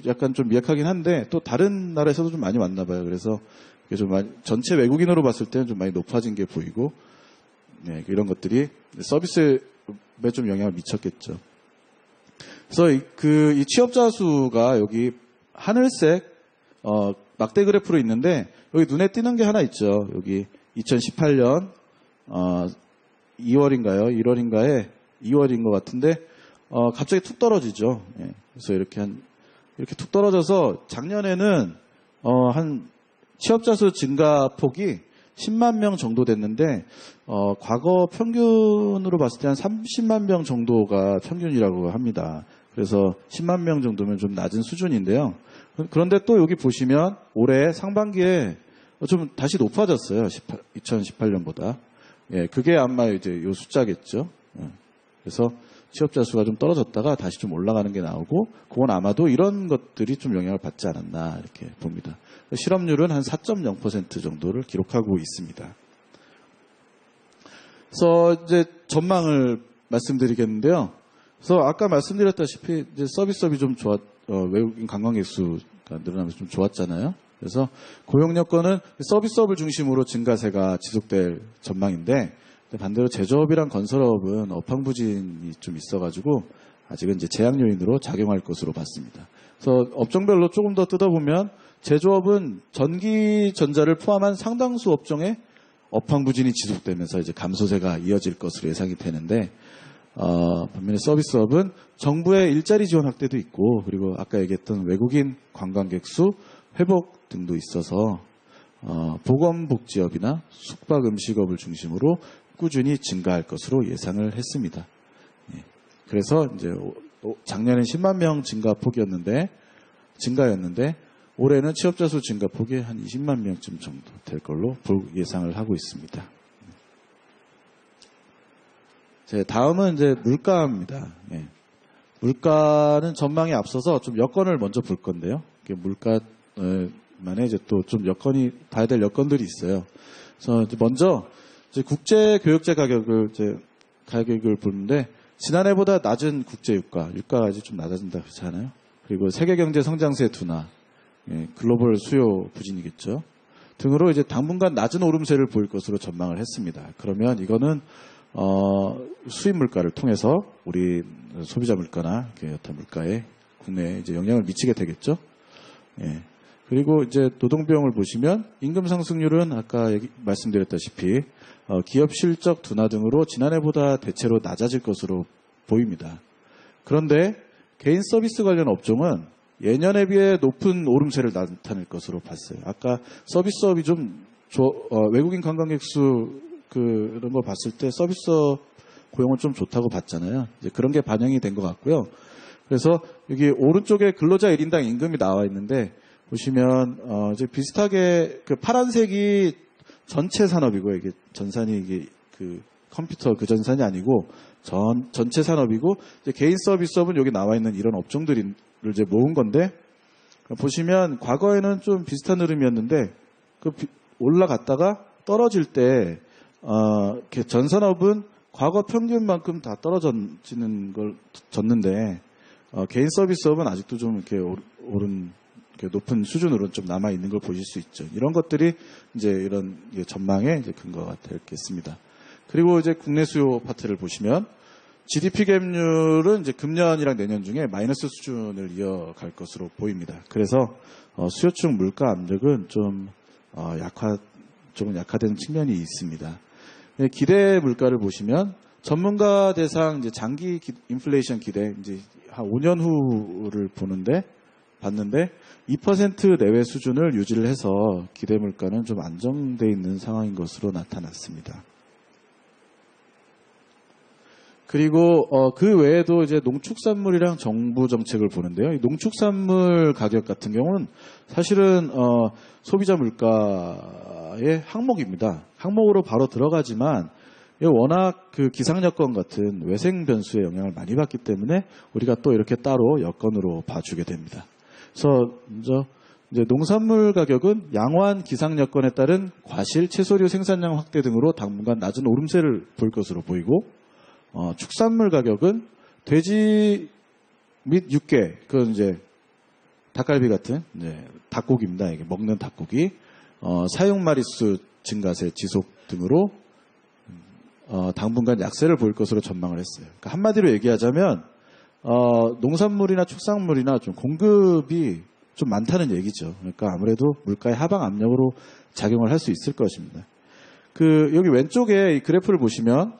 약간 좀 미약하긴 한데, 또 다른 나라에서도 좀 많이 왔나 봐요. 그래서 이게 좀 전체 외국인으로 봤을 때는 좀 많이 높아진 게 보이고, 네, 이런 것들이 서비스에 좀 영향을 미쳤겠죠. 그래서 이 취업자 수가 여기 하늘색 막대 그래프로 있는데, 여기 눈에 띄는 게 하나 있죠. 여기 2018년 2월인가요? 1월인가에 2월인 것 같은데 갑자기 툭 떨어지죠. 예, 그래서 이렇게 툭 떨어져서 작년에는 한 취업자 수 증가폭이 10만 명 정도 됐는데, 과거 평균으로 봤을 때 한 30만 명 정도가 평균이라고 합니다. 그래서 10만 명 정도면 좀 낮은 수준인데요. 그런데 또 여기 보시면 올해 상반기에 좀 다시 높아졌어요. 2018년보다. 예, 그게 아마 이제 요 숫자겠죠. 예, 그래서 취업자 수가 좀 떨어졌다가 다시 좀 올라가는 게 나오고, 그건 아마도 이런 것들이 좀 영향을 받지 않았나, 이렇게 봅니다. 실업률은 한 4.0% 정도를 기록하고 있습니다. 그래서 이제 전망을 말씀드리겠는데요. 그래서 아까 말씀드렸다시피 이제 서비스업이 좀 외국인 관광객 수가 늘어나면서 좀 좋았잖아요. 그래서 고용 여건은 서비스업을 중심으로 증가세가 지속될 전망인데, 반대로 제조업이랑 건설업은 업황부진이 좀 있어가지고 아직은 이제 제약 요인으로 작용할 것으로 봤습니다. 그래서 업종별로 조금 더 뜯어보면 제조업은 전기 전자를 포함한 상당수 업종의 업황부진이 지속되면서 이제 감소세가 이어질 것으로 예상이 되는데, 반면에 서비스업은 정부의 일자리 지원 확대도 있고, 그리고 아까 얘기했던 외국인 관광객 수 회복 등도 있어서 보건복지업이나 숙박음식업을 중심으로 꾸준히 증가할 것으로 예상을 했습니다. 예. 그래서 이제 작년엔 10만 명 증가였는데 올해는 취업자 수 증가폭이 한 20만 명쯤 정도 될 걸로 예상을 하고 있습니다. 다음은 이제 물가입니다. 예. 물가는 전망에 앞서서 좀 여건을 먼저 볼 건데요. 물가만에 이제 또 좀 여건이 봐야 될 여건들이 있어요. 그래서 이제 먼저 이제 국제 교역제 가격을 보는데 지난해보다 낮은 국제 유가가 이제 좀 낮아진다 그렇잖아요. 그리고 세계 경제 성장세 둔화, 예, 글로벌 수요 부진이겠죠. 등으로 이제 당분간 낮은 오름세를 보일 것으로 전망을 했습니다. 그러면 이거는 수입 물가를 통해서 우리 소비자 물가나 여타 물가에 국내에 이제 영향을 미치게 되겠죠. 예. 그리고 이제 노동비용을 보시면 임금 상승률은 아까 말씀드렸다시피 기업 실적 둔화 등으로 지난해보다 대체로 낮아질 것으로 보입니다. 그런데 개인 서비스 관련 업종은 예년에 비해 높은 오름세를 나타낼 것으로 봤어요. 아까 서비스업이 좀 외국인 관광객 수 그런 거 봤을 때 서비스업 고용은 좀 좋다고 봤잖아요. 이제 그런 게 반영이 된 것 같고요. 그래서 여기 오른쪽에 근로자 1인당 임금이 나와 있는데 보시면 이제 비슷하게 그 파란색이 전체 산업이고 이게 전산이 이게 그 컴퓨터 그 전산이 아니고 전체 산업이고 이제 개인 서비스업은 여기 나와 있는 이런 업종들을 이제 모은 건데 보시면 과거에는 좀 비슷한 흐름이었는데 올라갔다가 떨어질 때 전산업은 과거 평균만큼 다 떨어지는 걸 졌는데 개인 서비스업은 아직도 좀 이렇게 높은 수준으로 좀 남아 있는 걸 보실 수 있죠. 이런 것들이 이제 이런 전망의 이제 근거가 되겠습니다. 그리고 이제 국내 수요 파트를 보시면 GDP 갭률은 이제 금년이랑 내년 중에 마이너스 수준을 이어갈 것으로 보입니다. 그래서 수요층 물가 압력은 좀 조금 약화된 측면이 있습니다. 기대 물가를 보시면 전문가 대상 이제 장기 인플레이션 기대 이제 한 5년 후를 봤는데 2% 내외 수준을 유지를 해서 기대 물가는 좀 안정돼 있는 상황인 것으로 나타났습니다. 그리고 그 외에도 이제 농축산물이랑 정부 정책을 보는데요. 이 농축산물 가격 같은 경우는 사실은 소비자 물가의 항목입니다. 항목으로 바로 들어가지만 워낙 그 기상 여건 같은 외생 변수의 영향을 많이 받기 때문에 우리가 또 이렇게 따로 여건으로 봐주게 됩니다. 그래서 먼저 이제 농산물 가격은 양호한 기상 여건에 따른 과실, 채소류 생산량 확대 등으로 당분간 낮은 오름세를 볼 것으로 보이고 축산물 가격은 돼지 및 육개, 그건 이제 닭갈비 같은 이제 닭고기입니다. 이게 먹는 닭고기, 사용 마리수 증가세 지속 등으로 당분간 약세를 보일 것으로 전망을 했어요. 그러니까 한마디로 얘기하자면 농산물이나 축산물이나 좀 공급이 좀 많다는 얘기죠. 그러니까 아무래도 물가의 하방 압력으로 작용을 할 수 있을 것입니다. 여기 왼쪽에 이 그래프를 보시면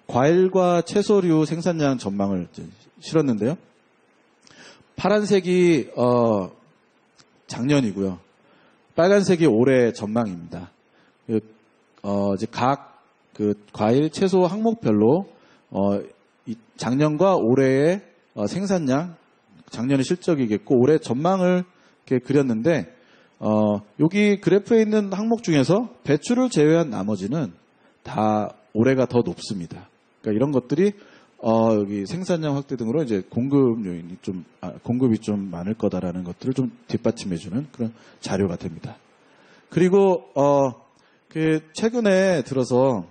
과일과 채소류 생산량 전망을 실었는데요. 파란색이 작년이고요. 빨간색이 올해 전망입니다. 이제 각 그 과일, 채소 항목별로 작년과 올해의 생산량, 작년의 실적이겠고 올해 전망을 이렇게 그렸는데 여기 그래프에 있는 항목 중에서 배추를 제외한 나머지는 다 올해가 더 높습니다. 그러니까 이런 것들이 여기 생산량 확대 등으로 이제 공급이 좀 많을 거다라는 것들을 좀 뒷받침해주는 그런 자료가 됩니다. 그리고 최근에 들어서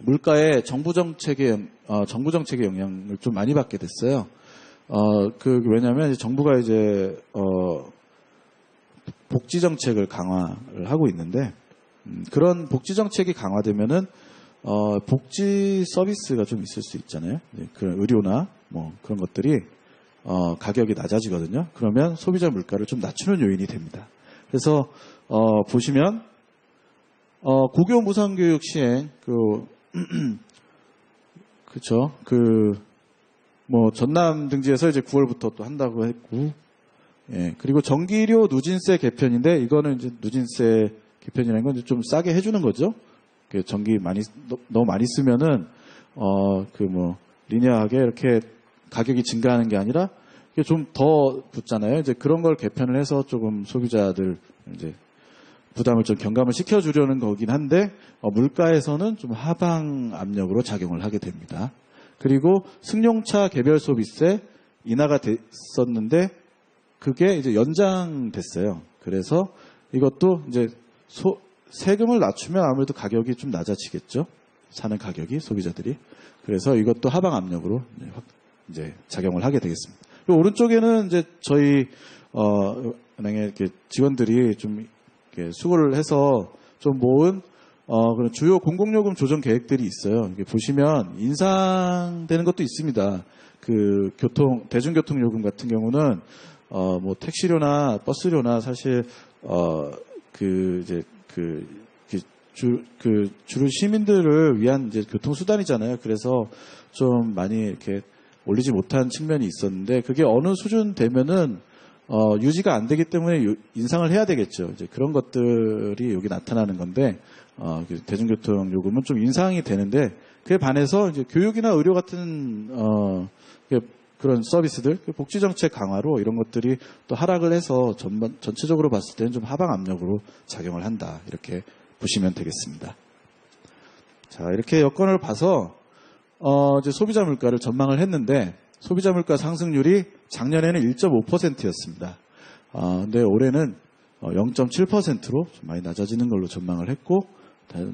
물가에 정부 정책의 영향을 좀 많이 받게 됐어요. 왜냐하면 정부가 이제 복지 정책을 강화를 하고 있는데 그런 복지 정책이 강화되면은 복지 서비스가 좀 있을 수 있잖아요. 그런 의료나 뭐 그런 것들이 가격이 낮아지거든요. 그러면 소비자 물가를 좀 낮추는 요인이 됩니다. 그래서 보시면 고교 무상교육 시행 그렇죠. 전남 등지에서 이제 9월부터 또 한다고 했고, 예, 그리고 전기료 누진세 개편인데 이거는 이제 누진세 개편이라는 건 좀 싸게 해주는 거죠. 전기 너무 많이 쓰면은 리니어하게 이렇게 가격이 증가하는 게 아니라 이게 좀 더 붙잖아요. 이제 그런 걸 개편을 해서 조금 소비자들 이제 부담을 좀 경감을 시켜주려는 거긴 한데 물가에서는 좀 하방 압력으로 작용을 하게 됩니다. 그리고 승용차 개별 소비세 인하가 됐었는데 그게 이제 연장됐어요. 그래서 이것도 이제 세금을 낮추면 아무래도 가격이 좀 낮아지겠죠. 사는 가격이 소비자들이. 그래서 이것도 하방 압력으로 이제 작용을 하게 되겠습니다. 그리고 오른쪽에는 이제 저희 은행의 이렇게 직원들이 좀 이렇게 수고를 해서 좀 모은 그런 주요 공공요금 조정 계획들이 있어요. 이게 보시면 인상되는 것도 있습니다. 그 대중교통 요금 같은 경우는 뭐 택시료나 버스료나 사실 주로 시민들을 위한 이제 교통수단이잖아요. 그래서 좀 많이 이렇게 올리지 못한 측면이 있었는데 그게 어느 수준 되면은 유지가 안 되기 때문에 인상을 해야 되겠죠. 이제 그런 것들이 여기 나타나는 건데 대중교통 요금은 좀 인상이 되는데 그에 반해서 이제 교육이나 의료 같은 그런 서비스들, 복지정책 강화로 이런 것들이 또 하락을 해서 전체적으로 봤을 때는 좀 하방 압력으로 작용을 한다. 이렇게 보시면 되겠습니다. 자, 이렇게 여건을 봐서 이제 소비자 물가를 전망을 했는데 소비자 물가 상승률이 작년에는 1.5%였습니다. 근데 올해는 0.7%로 좀 많이 낮아지는 걸로 전망을 했고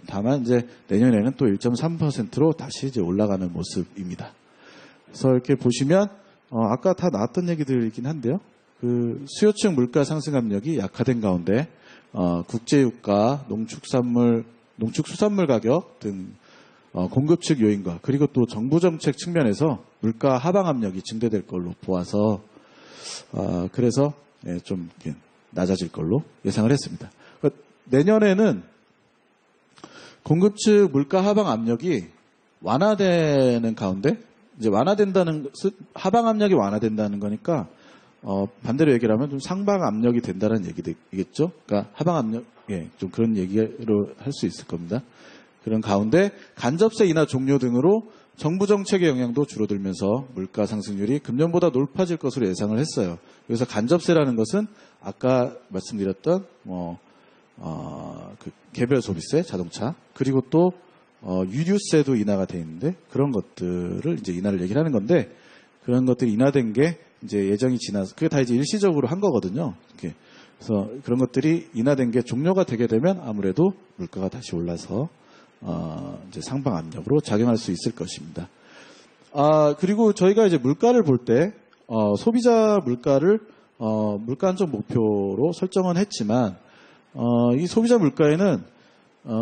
다만 이제 내년에는 또 1.3%로 다시 이제 올라가는 모습입니다. 그래서 이렇게 보시면 아까 다 나왔던 얘기들이긴 한데요. 그 수요층 물가 상승 압력이 약화된 가운데 국제유가, 농축수산물 가격 등 공급 측 요인과 그리고 또 정부 정책 측면에서 물가 하방 압력이 증대될 걸로 보아서 그래서 좀 낮아질 걸로 예상을 했습니다. 내년에는 공급 측 물가 하방 압력이 완화되는 가운데 이제 하방 압력이 완화된다는 거니까 반대로 얘기를 하면 좀 상방 압력이 된다는 얘기겠죠. 그러니까 하방 압력 좀 그런 얘기로 할 수 있을 겁니다. 그런 가운데 간접세 인하 종료 등으로 정부 정책의 영향도 줄어들면서 물가 상승률이 금년보다 높아질 것으로 예상을 했어요. 그래서 간접세라는 것은 아까 말씀드렸던 그 개별 소비세, 자동차 그리고 또 유류세도 인하가 돼 있는데 그런 것들을 이제 인하를 얘기를 하는 건데 그런 것들이 인하된 게 이제 예정이 지나서 그게 다 이제 일시적으로 한 거거든요. 이렇게. 그래서 그런 것들이 인하된 게 종료가 되게 되면 아무래도 물가가 다시 올라서 이제 상방 압력으로 작용할 수 있을 것입니다. 그리고 저희가 이제 물가를 볼 때 소비자 물가를 물가 안정 목표로 설정은 했지만 이 소비자 물가에는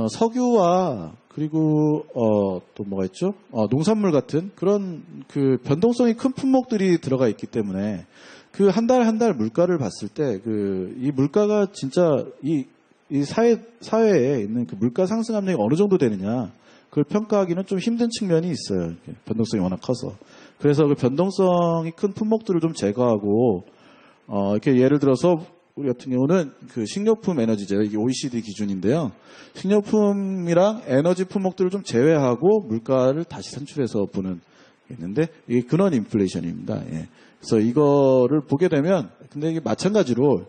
석유와 그리고 또 뭐가 있죠? 농산물 같은 그런 그 변동성이 큰 품목들이 들어가 있기 때문에 그 한 달 한 달 물가를 봤을 때 이 물가가 진짜 이 사회에 있는 그 물가 상승 압력이 어느 정도 되느냐 그걸 평가하기는 좀 힘든 측면이 있어요. 변동성이 워낙 커서. 그래서 그 변동성이 큰 품목들을 좀 제거하고 이렇게 예를 들어서 우리 같은 경우는 그 식료품 에너지제 이게 OECD 기준인데요. 식료품이랑 에너지 품목들을 좀 제외하고 물가를 다시 산출해서 보는 게 있는데 이게 근원 인플레이션입니다. 예. 그래서 이거를 보게 되면 근데 이게 마찬가지로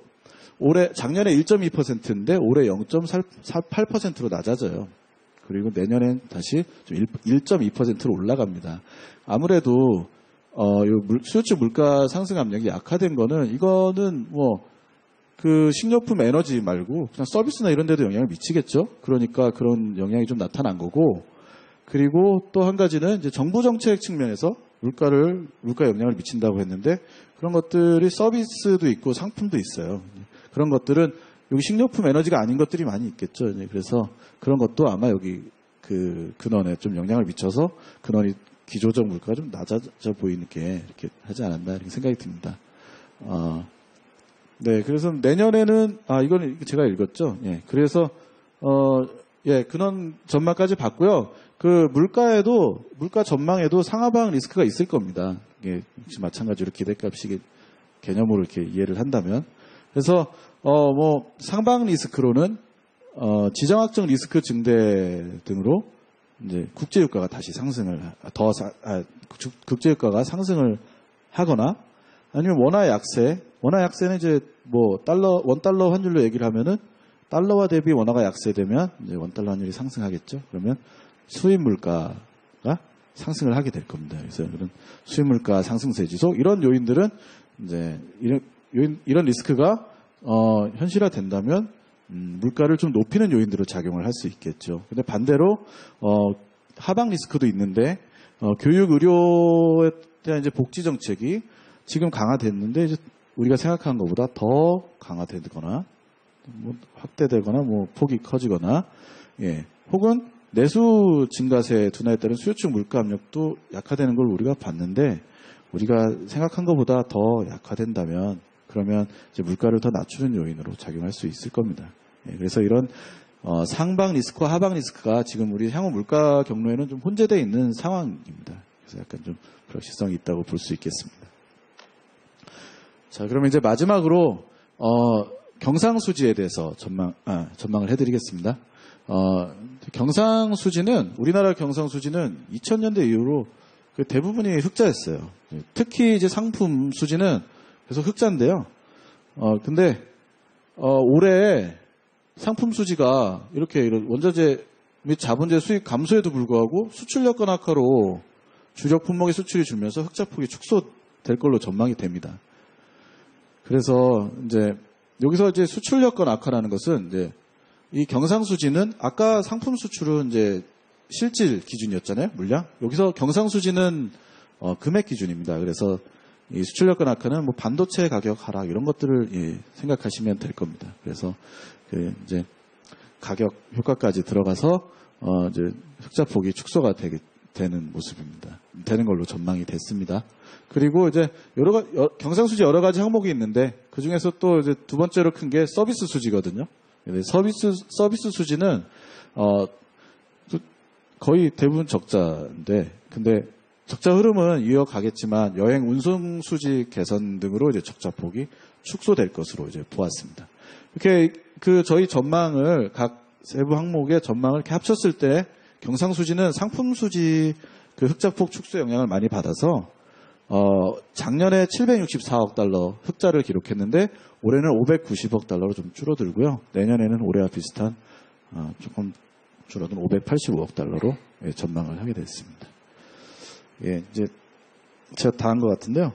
작년에 1.2%인데 올해 0.48%로 낮아져요. 그리고 내년엔 다시 좀 1.2%로 올라갑니다. 아무래도 수요층 물가 상승 압력이 약화된 거는 이거는 그 식료품 에너지 말고 그냥 서비스나 이런 데도 영향을 미치겠죠. 그러니까 그런 영향이 좀 나타난 거고 그리고 또 한 가지는 이제 정부 정책 측면에서 물가에 영향을 미친다고 했는데 그런 것들이 서비스도 있고 상품도 있어요. 그런 것들은 여기 식료품 에너지가 아닌 것들이 많이 있겠죠. 그래서 그런 것도 아마 여기 그 근원에 좀 영향을 미쳐서 근원이 기조적 물가가 좀 낮아져 보이게 이렇게 하지 않았나 이렇게 생각이 듭니다. 네, 그래서 내년에는 이거는 제가 읽었죠. 예, 그래서 근원 전망까지 봤고요. 그 물가 전망에도 상하방 리스크가 있을 겁니다. 이게 역시 마찬가지로 기대값이 개념으로 이렇게 이해를 한다면, 그래서 상방 리스크로는 지정학적 리스크 증대 등으로 이제 국제유가가 다시 상승을 국제유가가 상승을 하거나 아니면 원화 약세는 이제 원 달러 환율로 얘기를 하면은 달러화 대비 원화가 약세되면 이제 원달러 환율이 상승하겠죠. 그러면 수입 물가가 상승을 하게 될 겁니다. 그래서 그런 수입 물가 상승세 지속 이런 요인들은 이제 이런 리스크가 현실화된다면 물가를 좀 높이는 요인으로 작용을 할 수 있겠죠. 근데 반대로 하방 리스크도 있는데 교육 의료에 대한 이제 복지 정책이 지금 강화됐는데 이제 우리가 생각하는 것보다 더 강화되거나 뭐 확대되거나 뭐 폭이 커지거나 혹은 내수 증가세 둔화에 따른 수요층 물가 압력도 약화되는 걸 우리가 봤는데 우리가 생각한 것보다 더 약화된다면 그러면 이제 물가를 더 낮추는 요인으로 작용할 수 있을 겁니다. 그래서 이런 상방 리스크와 하방 리스크가 지금 우리 향후 물가 경로에는 좀 혼재되어 있는 상황입니다. 그래서 약간 좀 불확실성이 있다고 볼 수 있겠습니다. 자, 그러면 이제 마지막으로 경상수지에 대해서 전망을 해드리겠습니다. 경상수지는 우리나라 경상수지는 2000년대 이후로 대부분이 흑자였어요. 특히 이제 상품 수지는 계속 흑자인데요. 근데 올해 상품 수지가 이렇게 이런 원자재 및 자본재 수입 감소에도 불구하고 수출 여건 악화로 주력 품목의 수출이 줄면서 흑자폭이 축소될 걸로 전망이 됩니다. 그래서 이제 여기서 이제 수출 여건 악화라는 것은 이제 이 경상수지는 아까 상품 수출은 이제 실질 기준이었잖아요, 물량. 여기서 경상수지는 금액 기준입니다. 그래서 이 수출 여건 악화는 뭐 반도체 가격 하락 이런 것들을 생각하시면 될 겁니다. 그래서 이제 가격 효과까지 들어가서 이제 흑자폭이 축소가 되는 모습입니다. 되는 걸로 전망이 됐습니다. 그리고 이제 경상수지 여러 가지 항목이 있는데 그 중에서 또 이제 두 번째로 큰 게 서비스 수지거든요. 서비스 수지는 거의 대부분 적자인데, 근데 적자 흐름은 이어가겠지만 여행 운송 수지 개선 등으로 이제 적자폭이 축소될 것으로 이제 보았습니다. 이렇게 저희 전망을 각 세부 항목의 전망을 이렇게 합쳤을 때 경상수지는 상품 수지 흑자폭 축소 영향을 많이 받아서 작년에 764억 달러 흑자를 기록했는데 올해는 590억 달러로 좀 줄어들고요. 내년에는 올해와 비슷한 조금 줄어든 585억 달러로 전망을 하게 됐습니다. 이제 제가 다 한 것 같은데요.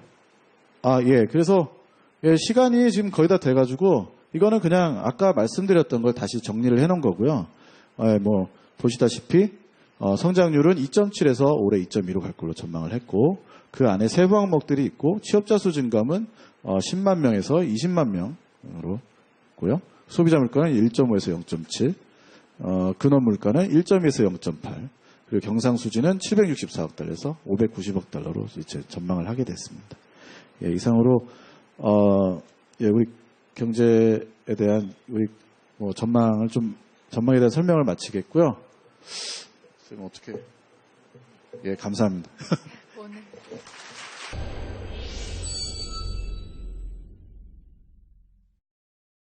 그래서 시간이 지금 거의 다 돼가지고 이거는 그냥 아까 말씀드렸던 걸 다시 정리를 해놓은 거고요. 뭐 보시다시피 성장률은 2.7에서 올해 2.2로 갈 걸로 전망을 했고 그 안에 세부 항목들이 있고 취업자 수 증감은 10만 명에서 20만 명으로 있고요. 소비자 물가는 1.5에서 0.7, 근원 물가는 1.2에서 0.8, 그리고 경상수지는 764억 달러에서 590억 달러로 이제 전망을 하게 됐습니다. 이상으로 우리 경제에 대한 우리 전망에 대한 설명을 마치겠고요. 어떻게? 감사합니다. 오늘